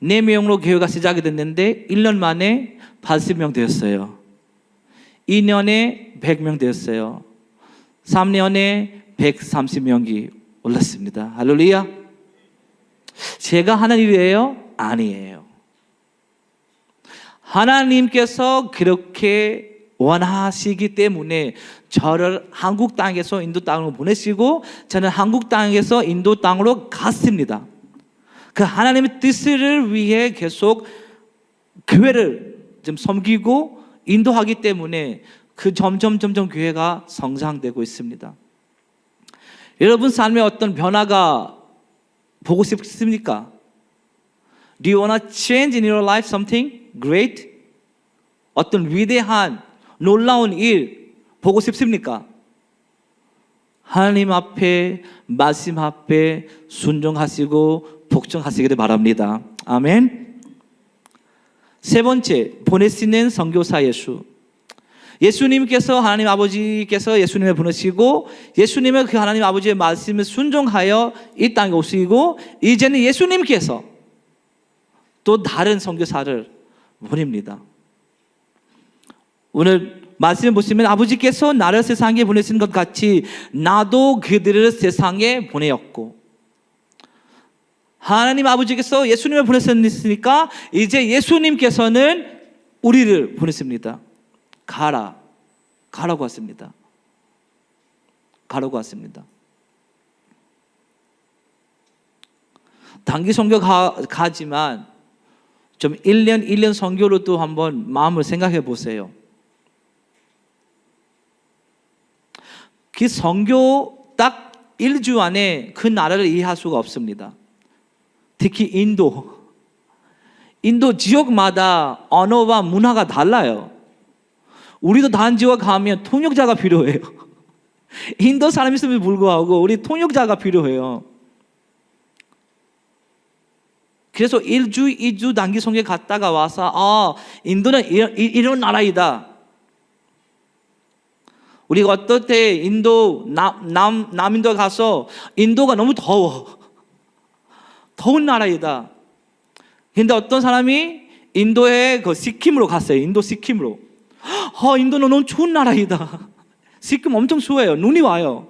4명으로 교회가 시작이 됐는데 1년 만에 80명 되었어요. 2년에 100명 되었어요. 3년에 130명이 올랐습니다. 할렐루야. 제가 하는 일이에요? 아니에요. 하나님께서 그렇게 원하시기 때문에 저를 한국 땅에서 인도 땅으로 보내시고 저는 한국 땅에서 인도 땅으로 갔습니다. 그 하나님의 뜻을 위해 계속 교회를 좀 섬기고 인도하기 때문에 그 점점 교회가 성장되고 있습니다. 여러분 삶에 어떤 변화가 보고 싶습니까? Do you want to change in your life something great? 어떤 위대한 놀라운 일 보고 싶습니까? 하나님 앞에 말씀 앞에 순종하시고 복종하시기를 바랍니다. 아멘. 세 번째, 보내시는 선교사 예수. 예수님께서 하나님 아버지께서 예수님을 보내시고 예수님은 그 하나님 아버지의 말씀을 순종하여 이 땅에 오시고 이제는 예수님께서 또 다른 선교사를 보냅니다. 오늘 말씀을 보시면 아버지께서 나를 세상에 보내신 것 같이 나도 그들을 세상에 보내었고 하나님 아버지께서 예수님을 보내셨으니까 이제 예수님께서는 우리를 보냈습니다. 가라고 하십니다. 가라고 하십니다. 단기 선교 가지만 좀 1년 선교로도 한번 마음을 생각해 보세요. 그 선교 딱 1주 안에 그 나라를 이해할 수가 없습니다. 특히 인도 지역마다 언어와 문화가 달라요. 우리도 다른 지역 가면 통역자가 필요해요. 인도 사람이 있음에도 불구하고 우리 통역자가 필요해요. 그래서 1주, 2주 단기 선교 갔다가 와서 인도는 이런 나라이다. 우리가 어떨 때 인도 남인도 가서 인도가 너무 더운 나라이다. 근데 어떤 사람이 인도의 그 시킴으로 갔어요. 인도 시킴으로. 인도는 너무 추운 나라이다. 시킴 엄청 추워요. 눈이 와요.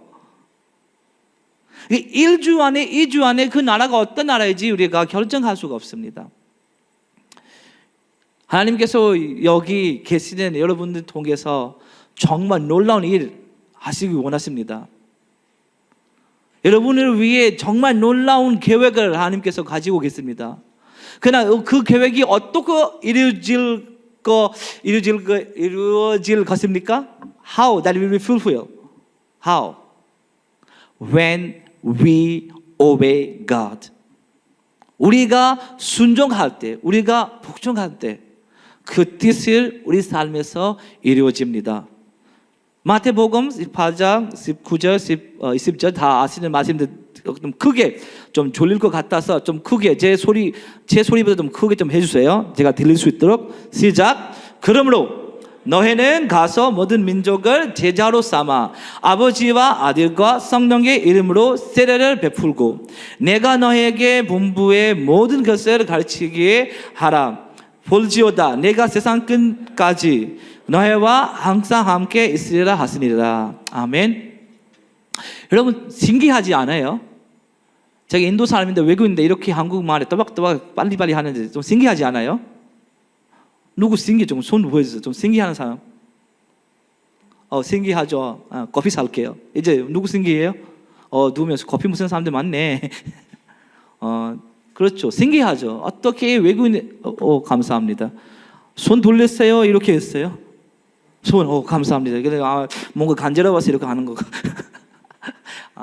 1주 안에 2주 안에 그 나라가 어떤 나라인지 우리가 결정할 수가 없습니다. 하나님께서 여기 계시는 여러분들 통해서 정말 놀라운 일 하시기 원하십니다. 여러분을 위해 정말 놀라운 계획을 하나님께서 가지고 계십니다. 그러나 그 계획이 어떻게 이루어질 것입니까? How that will be fulfilled? How? When we obey God. 우리가 순종할 때, 우리가 복종할 때 그 뜻을 우리 삶에서 이루어집니다. 마태복음 18장 19절 20절 다 아시는 말씀인데 좀 크게 좀 졸릴 것 같아서 좀 크게 제 소리보다 좀 크게 좀 해주세요. 제가 들릴 수 있도록. 시작. 그러므로 너희는 가서 모든 민족을 제자로 삼아 아버지와 아들과 성령의 이름으로 세례를 베풀고 내가 너희에게 본부의 모든 것을 가르치게 하라. 볼지어다 내가 세상 끝까지 너희와 항상 함께 있으리라 하시니라. 아멘. 여러분 신기하지 않아요? 제가 인도 사람인데 외국인데 이렇게 한국말에 또박또박 빨리빨리 하는데 좀 신기하지 않아요? 누구 신기 좀 손 보여주세요. 좀 신기하는 사람. 신기하죠. 커피 살게요. 이제 누구 신기해요? 누우면 커피 무슨 사람들 많네. 그렇죠. 신기하죠. 어떻게 외국인 감사합니다. 손 돌렸어요. 이렇게 했어요. 손 감사합니다. 근데 뭔가 간지러워서 이렇게 하는 거.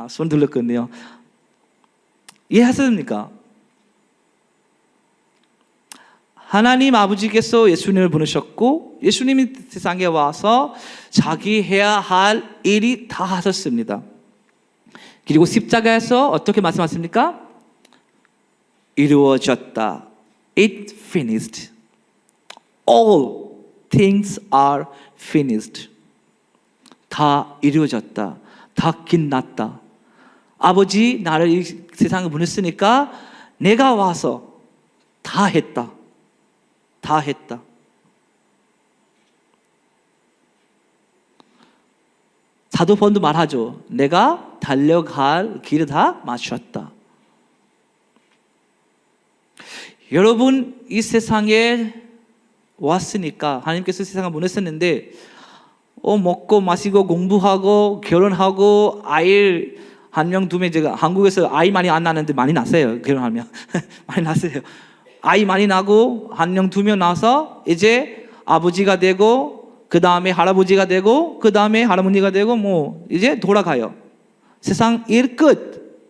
손 돌렸거든요. 이해하십니까? 하나님 아버지께서 예수님을 보내셨고 예수님이 세상에 와서 자기 해야 할 일이 다 하셨습니다. 그리고 십자가에서 어떻게 말씀하십니까? 이루어졌다. It finished. All things are finished. 다 이루어졌다. 다 끝났다. 아버지 나를 이 세상에 보냈으니까 내가 와서 다 했다. 다 했다. 사도 바울도 말하죠. 내가 달려갈 길을 다 마쳤다. 여러분, 이 세상에 왔으니까 하나님께서 세상을 보냈었는데 먹고 마시고 공부하고 결혼하고 아이 한 명 두 명, 제가 한국에서 아이 많이 안 나는데 많이 났어요. 결혼하면 많이 났어요. 아이 많이 나고 한 명 두 명 나서 이제 아버지가 되고 그 다음에 할아버지가 되고 그 다음에 할아버지가 되고 뭐 이제 돌아가요. 세상 일 끝.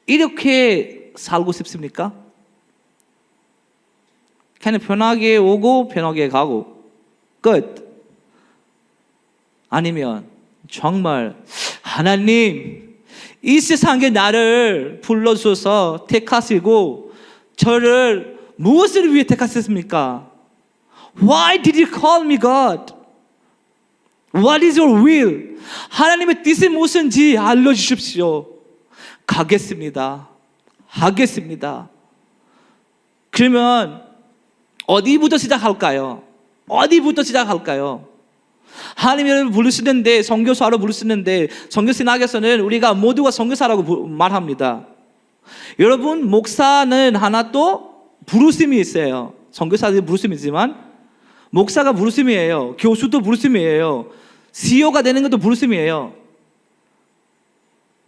이렇게 살고 싶습니까? 그냥 편하게 오고 편하게 가고 끝. 아니면 정말 하나님 이 세상에 나를 불러주셔서 택하시고 저를 무엇을 위해 택하셨습니까? Why did you call me, God? What is your will? 하나님의 뜻이 무엇인지 알려주십시오. 가겠습니다. 하겠습니다. 그러면 어디부터 시작할까요? 어디부터 시작할까요? 하나님을 부르시는데 선교사로 부르시는데 선교신학에서는 우리가 모두가 선교사라고 말합니다. 여러분, 목사는 하나 또 부르심이 있어요. 선교사들이 부르심이 있지만 목사가 부르심이에요. 교수도 부르심이에요. CEO가 되는 것도 부르심이에요.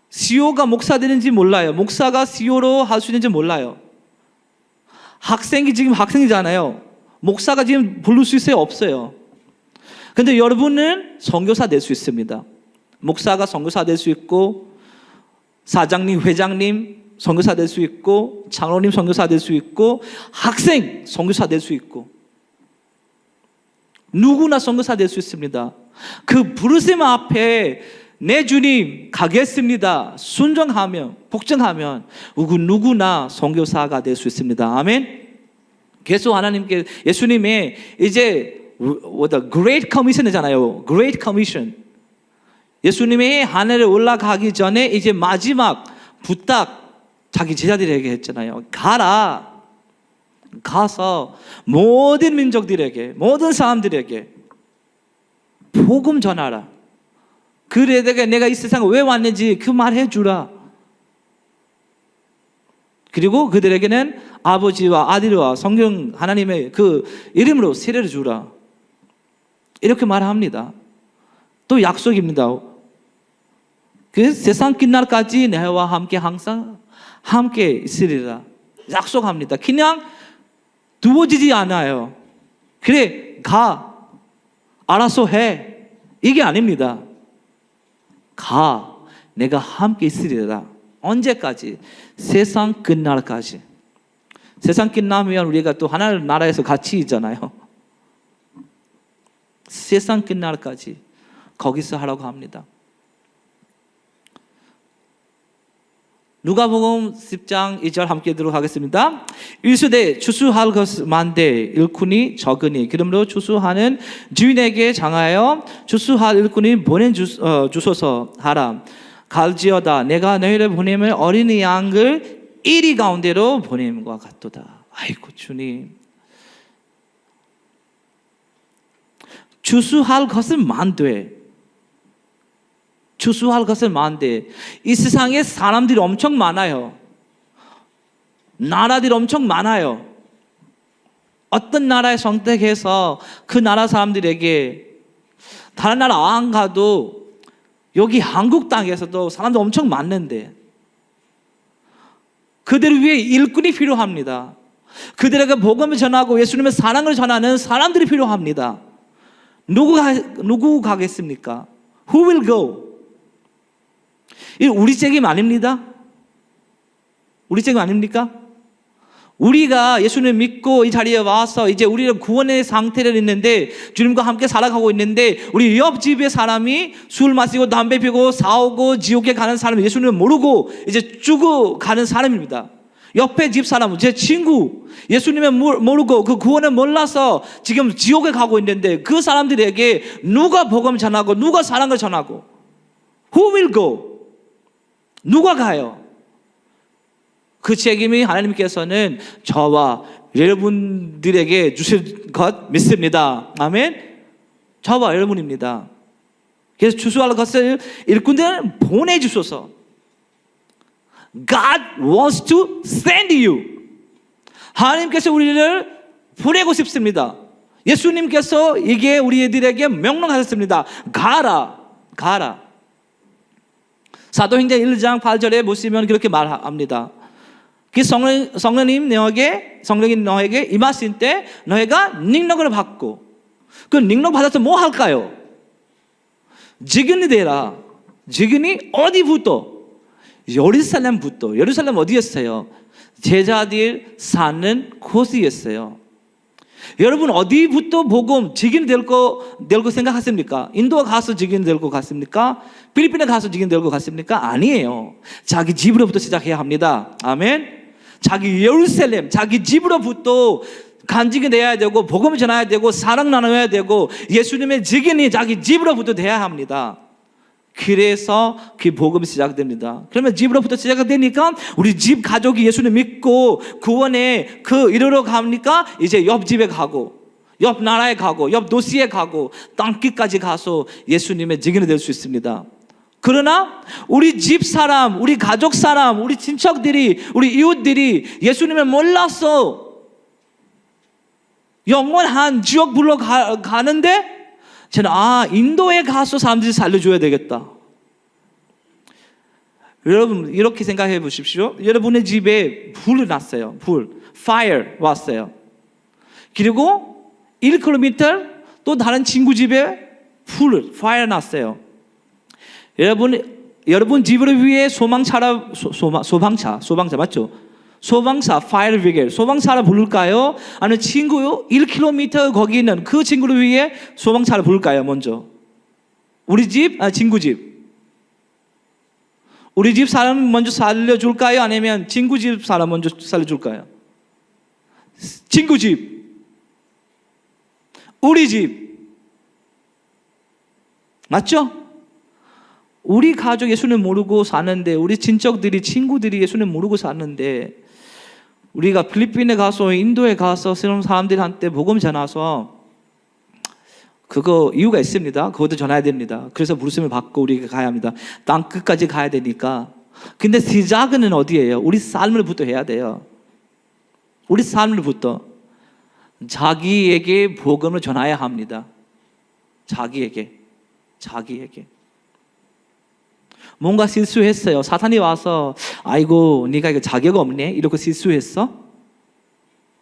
CEO가 목사 되는지 몰라요. 목사가 CEO로 할 수 있는지 몰라요. 학생이 지금 학생이잖아요. 목사가 지금 부를 수 있어요? 없어요. 근데 여러분은 선교사 될 수 있습니다. 목사가 선교사 될 수 있고 사장님, 회장님 선교사 될 수 있고 장로님 선교사 될 수 있고 학생 선교사 될 수 있고 누구나 선교사 될 수 있습니다. 그 부르심 앞에 내 주님 가겠습니다. 순종하면 복종하면 누구나 선교사가 될 수 있습니다. 아멘. 계속 하나님께 예수님의 이제 Great Commission이잖아요. Great Commission. 예수님의 하늘에 올라가기 전에 이제 마지막 부탁 자기 제자들에게 했잖아요. 가라. 가서 모든 민족들에게 모든 사람들에게 복음 전하라. 그들에게 내가 이 세상에 왜 왔는지 그 말 해주라. 그리고 그들에게는 아버지와 아들과 성령 하나님의 그 이름으로 세례를 주라. 이렇게 말합니다. 또 약속입니다. 그 세상 끝날까지 내와 함께 항상 함께 있으리라. 약속합니다. 그냥 두어지지 않아요. 그래 가 알아서 해 이게 아닙니다. 가 내가 함께 있으리라. 언제까지? 세상 끝날까지. 세상 끝나면 우리가 또 하나님 나라에서 같이 있잖아요. 세상 끝날까지 거기서 하라고 합니다. 누가복음 10장 2절 함께 들도록 하겠습니다. 일수되 추수할 것 많되 일꾼이 적으니 그러므로 추수하는 주인에게 장하여 추수할 일꾼이 보내주소서 하라. 갈지어다 내가 너희를 보내면 어린이 양을 이리 가운데로 보냄과 같도다. 아이고 주님, 추수할 것은 많되 추수할 것은 많은데 이 세상에 사람들이 엄청 많아요. 나라들이 엄청 많아요. 어떤 나라에 선택해서 그 나라 사람들에게 다른 나라 안 가도 여기 한국 땅에서도 사람들 엄청 많은데 그들을 위해 일꾼이 필요합니다. 그들에게 복음을 전하고 예수님의 사랑을 전하는 사람들이 필요합니다. 누구 가겠습니까? Who will go? 우리 책임 아닙니다. 우리 책임 아닙니까? 우리가 예수님 믿고 이 자리에 와서 이제 우리는 구원의 상태를 있는데 주님과 함께 살아가고 있는데 우리 옆집의 사람이 술 마시고 담배 피우고 싸우고 지옥에 가는 사람이 예수님을 모르고 이제 죽어가는 사람입니다. 옆에 집 사람, 제 친구 예수님을 모르고 그 구원을 몰라서 지금 지옥에 가고 있는데 그 사람들에게 누가 복음 전하고 누가 사랑을 전하고 Who will go? 누가 가요? 그 책임이 하나님께서는 저와 여러분들에게 주실 것 믿습니다. 아멘. 저와 여러분입니다. 그래서 주소할 것을 일꾼들은 보내주소서. God wants to send you. 하나님께서 우리를 보내고 싶습니다. 예수님께서 이게 우리들에게 명령하셨습니다. 가라. 사도행전 1장 8절에 보시면 그렇게 말합니다. 그 성령이 너에게 임하신 때 너희가 능력을 받고, 그 능력 받아서 뭐 할까요? 증인이 되라. 증인이 어디부터? 예루살렘부터. 예루살렘 어디였어요? 제자들 사는 곳이었어요. 여러분 어디부터 복음 증인 될 거 생각하십니까? 인도 가서 증인 될 것 같습니까? 필리핀에 가서 증인 될 것 같습니까? 아니에요. 자기 집으로부터 시작해야 합니다. 아멘. 자기 예루살렘, 자기 집으로부터 간증이 돼야 되고, 복음을 전해야 되고, 사랑 나눠야 되고, 예수님의 증인이 자기 집으로부터 돼야 합니다. 그래서 그 복음이 시작됩니다. 그러면 집으로부터 시작되니까 우리 집 가족이 예수님 믿고 구원에 이르러 가니까 이제 옆집에 가고, 옆 나라에 가고, 옆 도시에 가고, 땅끝까지 가서 예수님의 증인이 될 수 있습니다. 그러나 우리 집 사람, 우리 가족 사람, 우리 친척들이, 우리 이웃들이 예수님을 몰라서 영원한 지옥불로 가는데, 저는 인도에 가서 사람들이 살려줘야 되겠다. 여러분 이렇게 생각해 보십시오. 여러분의 집에 불이 났어요. fire 왔어요. 그리고 1km 또 다른 친구 집에 fire 났어요. 여러분 집을 위해 소방차 맞죠? 소방차, fire brigade, 소방차를 부를까요? 아니면 친구 1km 거기 있는 그 친구를 위해 소방차를 부를까요? 먼저 우리 집, 친구 집. 우리 집 사람 먼저 살려줄까요? 아니면 친구 집 사람 먼저 살려줄까요? 친구 집, 우리 집. 맞죠? 우리 가족 예수님 모르고 사는데, 우리 친척들이, 친구들이 예수님 모르고 사는데, 우리가 필리핀에 가서, 인도에 가서 새로운 사람들한테 복음 전해서, 그거 이유가 있습니다. 그것도 전해야 됩니다. 그래서 부르심을 받고 우리가 가야 합니다. 땅 끝까지 가야 되니까. 근데 시작은 어디예요? 우리 삶을부터 해야 돼요. 우리 삶을부터. 자기에게 복음을 전해야 합니다. 자기에게. 뭔가 실수했어요. 사탄이 와서 아이고 네가 이거 자격 없네 이렇게 실수했어?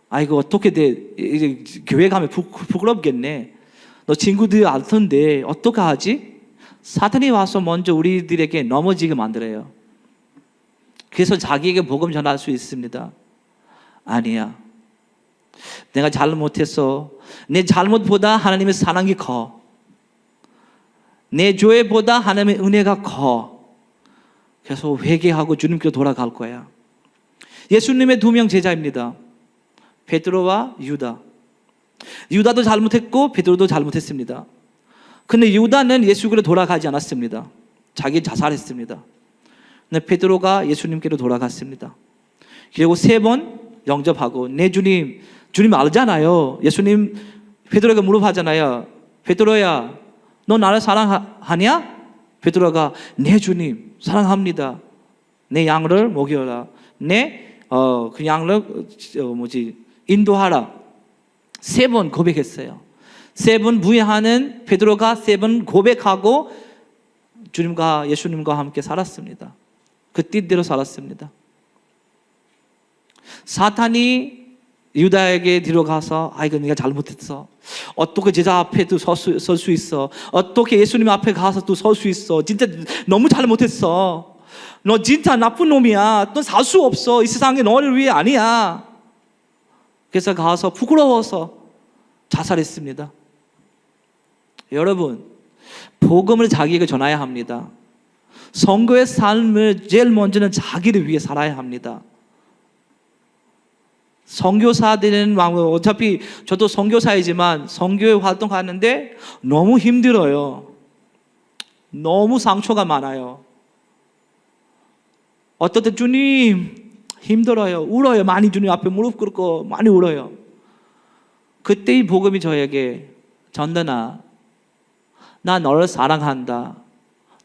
아이고 어떻게 돼? 이제 교회 가면 부끄럽겠네. 너 친구들 알 텐데 어떻게 하지? 사탄이 와서 먼저 우리들에게 넘어지게 만들어요. 그래서 자기에게 복음 전할 수 있습니다. 아니야. 내가 잘못했어. 내 잘못보다 하나님의 사랑이 커. 내 죄보다 하나님의 은혜가 커. 그래서 회개하고 주님께로 돌아갈 거야. 예수님의 2명 제자입니다. 베드로와 유다. 유다도 잘못했고 베드로도 잘못했습니다. 근데 유다는 예수께로 돌아가지 않았습니다. 자기 자살했습니다. 근데 베드로가 예수님께로 돌아갔습니다. 그리고 3번 영접하고, 내 주님 알잖아요. 예수님 베드로에게 물어보잖아요. 베드로야, 너 나를 사랑하냐? 베드로가 내 주님 사랑합니다. 내 양을 먹여라. 그 양을 인도하라. 3번 고백했어요. 3번 부인하는 베드로가 3번 고백하고 주님과 예수님과 함께 살았습니다. 그 뜻대로 살았습니다. 사탄이 유다에게 들어가서 이거 네가 잘못했어. 어떻게 제자 앞에도 설 수 있어? 어떻게 예수님 앞에 가서 또 설 수 있어? 진짜 너무 잘못했어. 너 진짜 나쁜 놈이야. 너 살 수 없어. 이 세상에 너를 위해 아니야. 그래서 가서 부끄러워서 자살했습니다. 여러분, 복음을 자기에게 전해야 합니다. 선교의 삶을 제일 먼저는 자기를 위해 살아야 합니다. 선교사들은 어차피 저도 선교사이지만 선교에 활동하는데 너무 힘들어요. 너무 상처가 많아요. 어떨 때 주님 힘들어요. 울어요. 많이 주님 앞에 무릎 꿇고 많이 울어요. 그때 이 복음이 저에게 전도나 나 너를 사랑한다.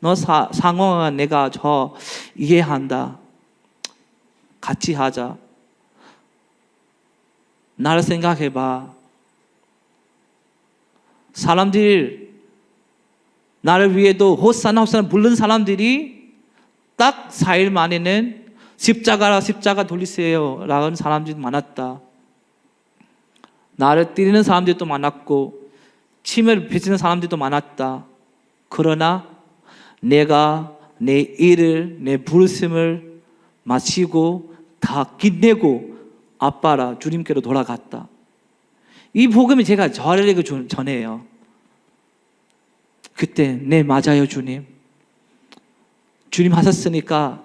너 상황은 내가 이해한다. 같이 하자. 나를 생각해봐. 사람들 나를 위해도 호산나 호산나 부른 사람들이 딱 4일 만에는 십자가 돌리세요 라는 사람들이 많았다. 나를 때리는 사람들도 많았고 침을 뱉는 사람들도 많았다. 그러나 내가 내 일을, 내 부르심을 마치고 다 끝내고 아빠라 주님께로 돌아갔다. 이 복음이 제가 저에게 전해요. 그때 네 맞아요 주님. 주님 하셨으니까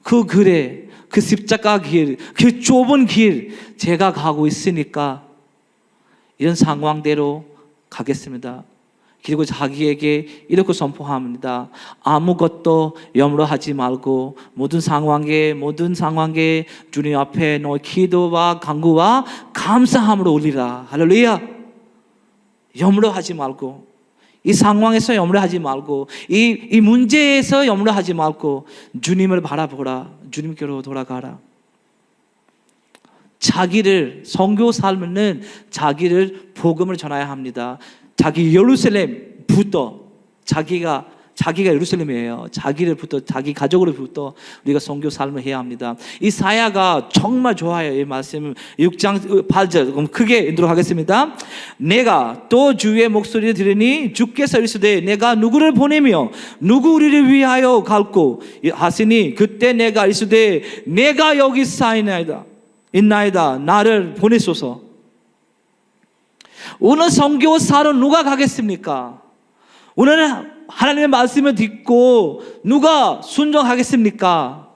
그 길에, 그 십자가 길, 그 좁은 길 제가 가고 있으니까 이런 상황대로 가겠습니다. 그리고 자기에게 이렇게 선포합니다. 아무것도 염려하지 말고 모든 상황에 주님 앞에 너의 기도와 간구와 감사함으로 올리라. 할렐루야. 염려하지 말고, 이 상황에서 염려하지 말고, 이 문제에서 염려하지 말고 주님을 바라보라. 주님께로 돌아가라. 자기를, 선교 삶은 자기를 복음을 전해야 합니다. 자기 예루살렘부터, 자기가 예루살렘이에요. 자기를부터, 자기 가족으로부터 우리가 선교 삶을 해야 합니다. 이사야가 정말 좋아요. 이 말씀 6장 8절 그럼 크게 읽도록 하겠습니다. 내가 또 주의 목소리를 들으니 주께서 이르시되 내가 누구를 보내며 누구 우리를 위하여 갈고 하시니 그때 내가 이르시되 내가 여기 있나이다 나를 보내소서. 오늘 선교사로 누가 가겠습니까? 오늘 하나님의 말씀을 듣고 누가 순종하겠습니까?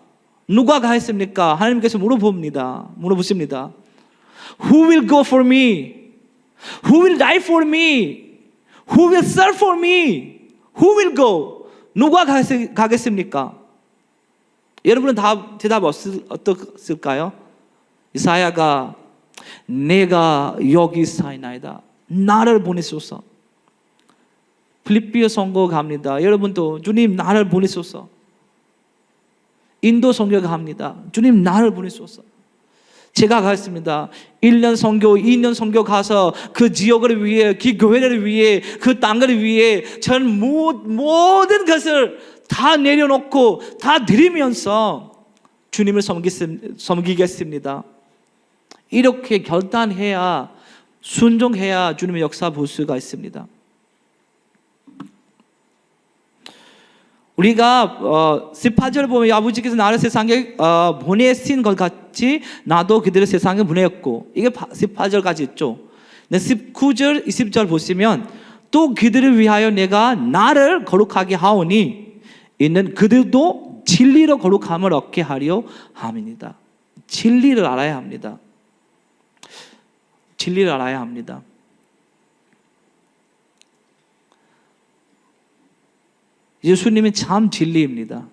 누가 가겠습니까? 하나님께서 물어보십니다. Who will go for me? Who will die for me? Who will serve for me? Who will go? 누가 가겠습니까? 여러분은 다 대답 어떻을까요? 이사야가 내가 여기 있사이나이다 나를 보내소서. 필리핀 선교 갑니다. 여러분도 주님 나를 보내소서. 인도 선교 갑니다. 주님 나를 보내소서. 제가 가겠습니다. 1년 선교, 2년 선교 가서 그 지역을 위해, 그 교회를 위해, 그 땅을 위해 전 모든 것을 다 내려놓고 다 드리면서 주님을 섬기겠습니다. 이렇게 결단해야, 순종해야 주님의 역사 볼 수가 있습니다. 우리가 18절 보면 아버지께서 나를 세상에 보내신 것 같이 나도 그들을 세상에 보내었고, 이게 18절까지 있죠. 19절, 20절 보시면 또 그들을 위하여 내가 나를 거룩하게 하오니 이는 그들도 진리로 거룩함을 얻게 하려 함이니이다. 진리를 알아야 합니다. 진리를 알아야 합니다. 예수님이 참 진리입니다.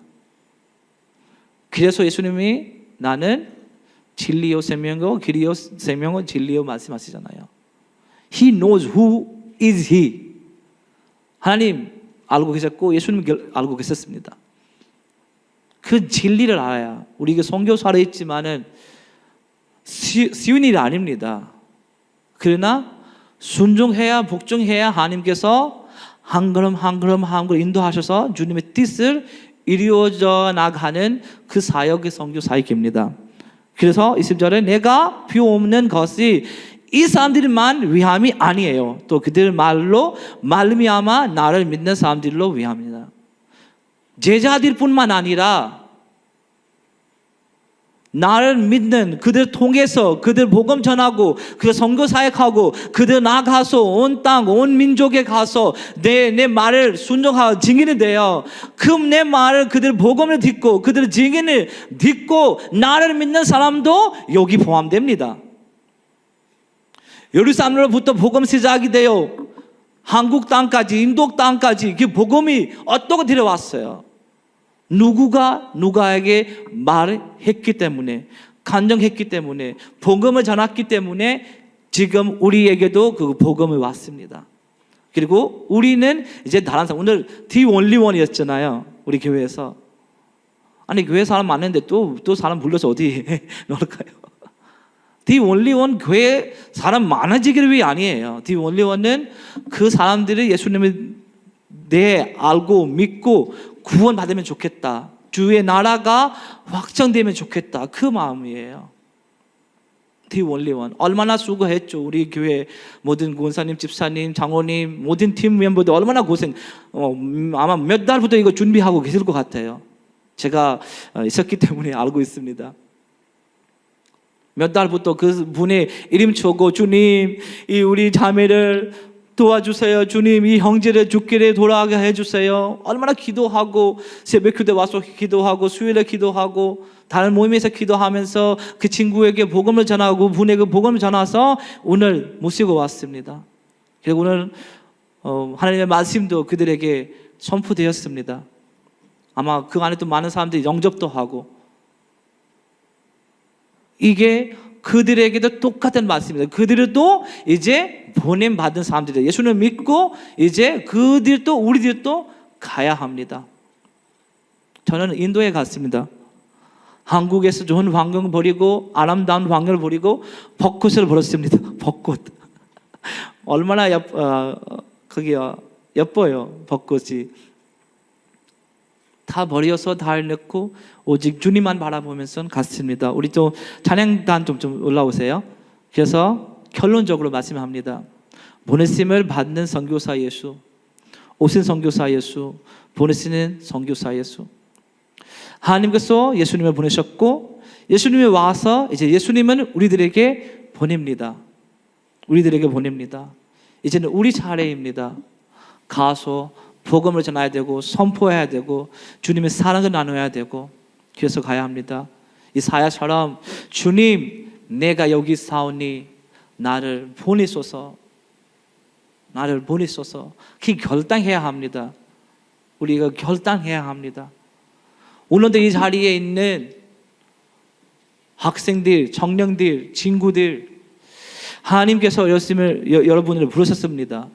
그래서 예수님이 나는 진리요 생명이요 길이요 생명은 진리요 말씀하시잖아요. He knows who is He. 하나님 알고 계셨고 예수님 알고 계셨습니다. 그 진리를 알아야, 우리가 선교사로 있지만은 쉬운 일이 아닙니다. 그러나 순종해야, 복종해야 하나님께서 한 걸음 한 걸음 한 걸음 인도하셔서 주님의 뜻을 이루어져 나가는 그 사역의 선교 사역입니다. 그래서 20절에 내가 비옵는 것이 이 사람들만 위함이 아니에요. 또 그들 말로 말미암아 나를 믿는 사람들로 위함입니다. 제자들뿐만 아니라 나를 믿는 그들 통해서 그들 복음 전하고 그들 선교 사역하고 그들 나가서 온 땅, 온 민족에 가서 내 말을 순종하고 증인이 되어 그 내 말을 그들 복음을 듣고 그들 증인을 듣고 나를 믿는 사람도 여기 포함됩니다. 예루살렘으로부터 복음 시작이 되어 한국 땅까지, 인도 땅까지 그 복음이 어떻게 들어왔어요? 누가에게 말했기 때문에, 간증했기 때문에, 복음을 전했기 때문에 지금 우리에게도 그 복음이 왔습니다. 그리고 우리는 이제 다른 사람, 오늘 The Only One이었잖아요. 우리 교회에서. 아니 교회 사람 많은데 또 사람 불러서 어디 넣을까요? The Only One 교회 사람 많아지기를 위해 아니에요. The Only One은 그 사람들이 예수님을 알고 믿고 구원받으면 좋겠다. 주의 나라가 확정되면 좋겠다. 그 마음이에요. The Only One. 얼마나 수고했죠. 우리 교회 모든 권사님, 집사님, 장로님, 모든 팀 멤버들 얼마나 고생. 아마 몇 달부터 이거 준비하고 계실 것 같아요. 제가 있었기 때문에 알고 있습니다. 몇 달부터 그 분의 이름 쳐고 주님, 이 우리 자매를 도와주세요. 주님, 이 형제를 죽기를 돌아가게 해주세요. 얼마나 기도하고 새벽 기도 와서 기도하고 수요일에 기도하고 다른 모임에서 기도하면서 그 친구에게 복음을 전하고 분에게 복음을 전해서 오늘 모시고 왔습니다. 그리고 오늘 하나님의 말씀도 그들에게 선포되었습니다. 아마 그 안에 또 많은 사람들이 영접도 하고 이게 그들에게도 똑같은 말씀입니다. 그들도 이제 보냄 받은 사람들이에요. 예수를 믿고 이제 그들도 우리들도 가야 합니다. 저는 인도에 갔습니다. 한국에서 좋은 환경 버리고 아름다운 환경을 버리고 벚꽃을 버렸습니다. 벚꽃 얼마나 거기요 예뻐요. 벚꽃이 다 버려서 다 넣고 오직 주님만 바라보면서 갔습니다. 우리 또 찬양단 좀 올라오세요. 그래서 결론적으로 말씀합니다. 보내심을 받는 선교사 예수, 오신 선교사 예수, 보내시는 선교사 예수. 하나님께서 예수님을 보내셨고 예수님이 와서 이제 예수님은 우리들에게 보냅니다. 우리들에게 보냅니다. 이제는 우리 차례입니다. 가서 복음을 전해야 되고 선포해야 되고 주님의 사랑을 나눠야 되고 그래서 가야 합니다. 이사야처럼 주님 내가 여기 사오니 나를 보내소서, 나를 보내소서. 그 결단해야 합니다. 우리가 결단해야 합니다. 오늘도 이 자리에 있는 학생들, 청년들, 친구들 하나님께서 여러분을 부르셨습니다.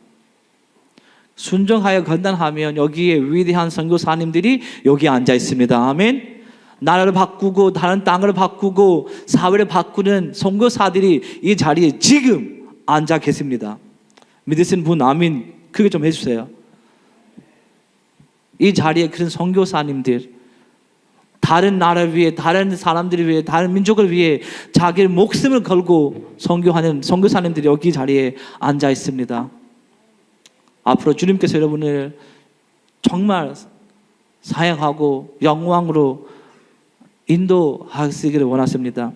순종하여 결단하면 여기에 위대한 선교사님들이 여기 앉아 있습니다. 아멘. 나라를 바꾸고 다른 땅을 바꾸고 사회를 바꾸는 선교사들이 이 자리에 지금 앉아 계십니다. 믿으신 분 아멘 크게 좀 해주세요. 이 자리에 그런 선교사님들 다른 나라를 위해, 다른 사람들을 위해, 다른 민족을 위해 자기의 목숨을 걸고 선교하는 선교사님들이 여기 자리에 앉아 있습니다. 앞으로 주님께서 여러분을 정말 사역하고 영광으로 인도하시기를 원하십니다.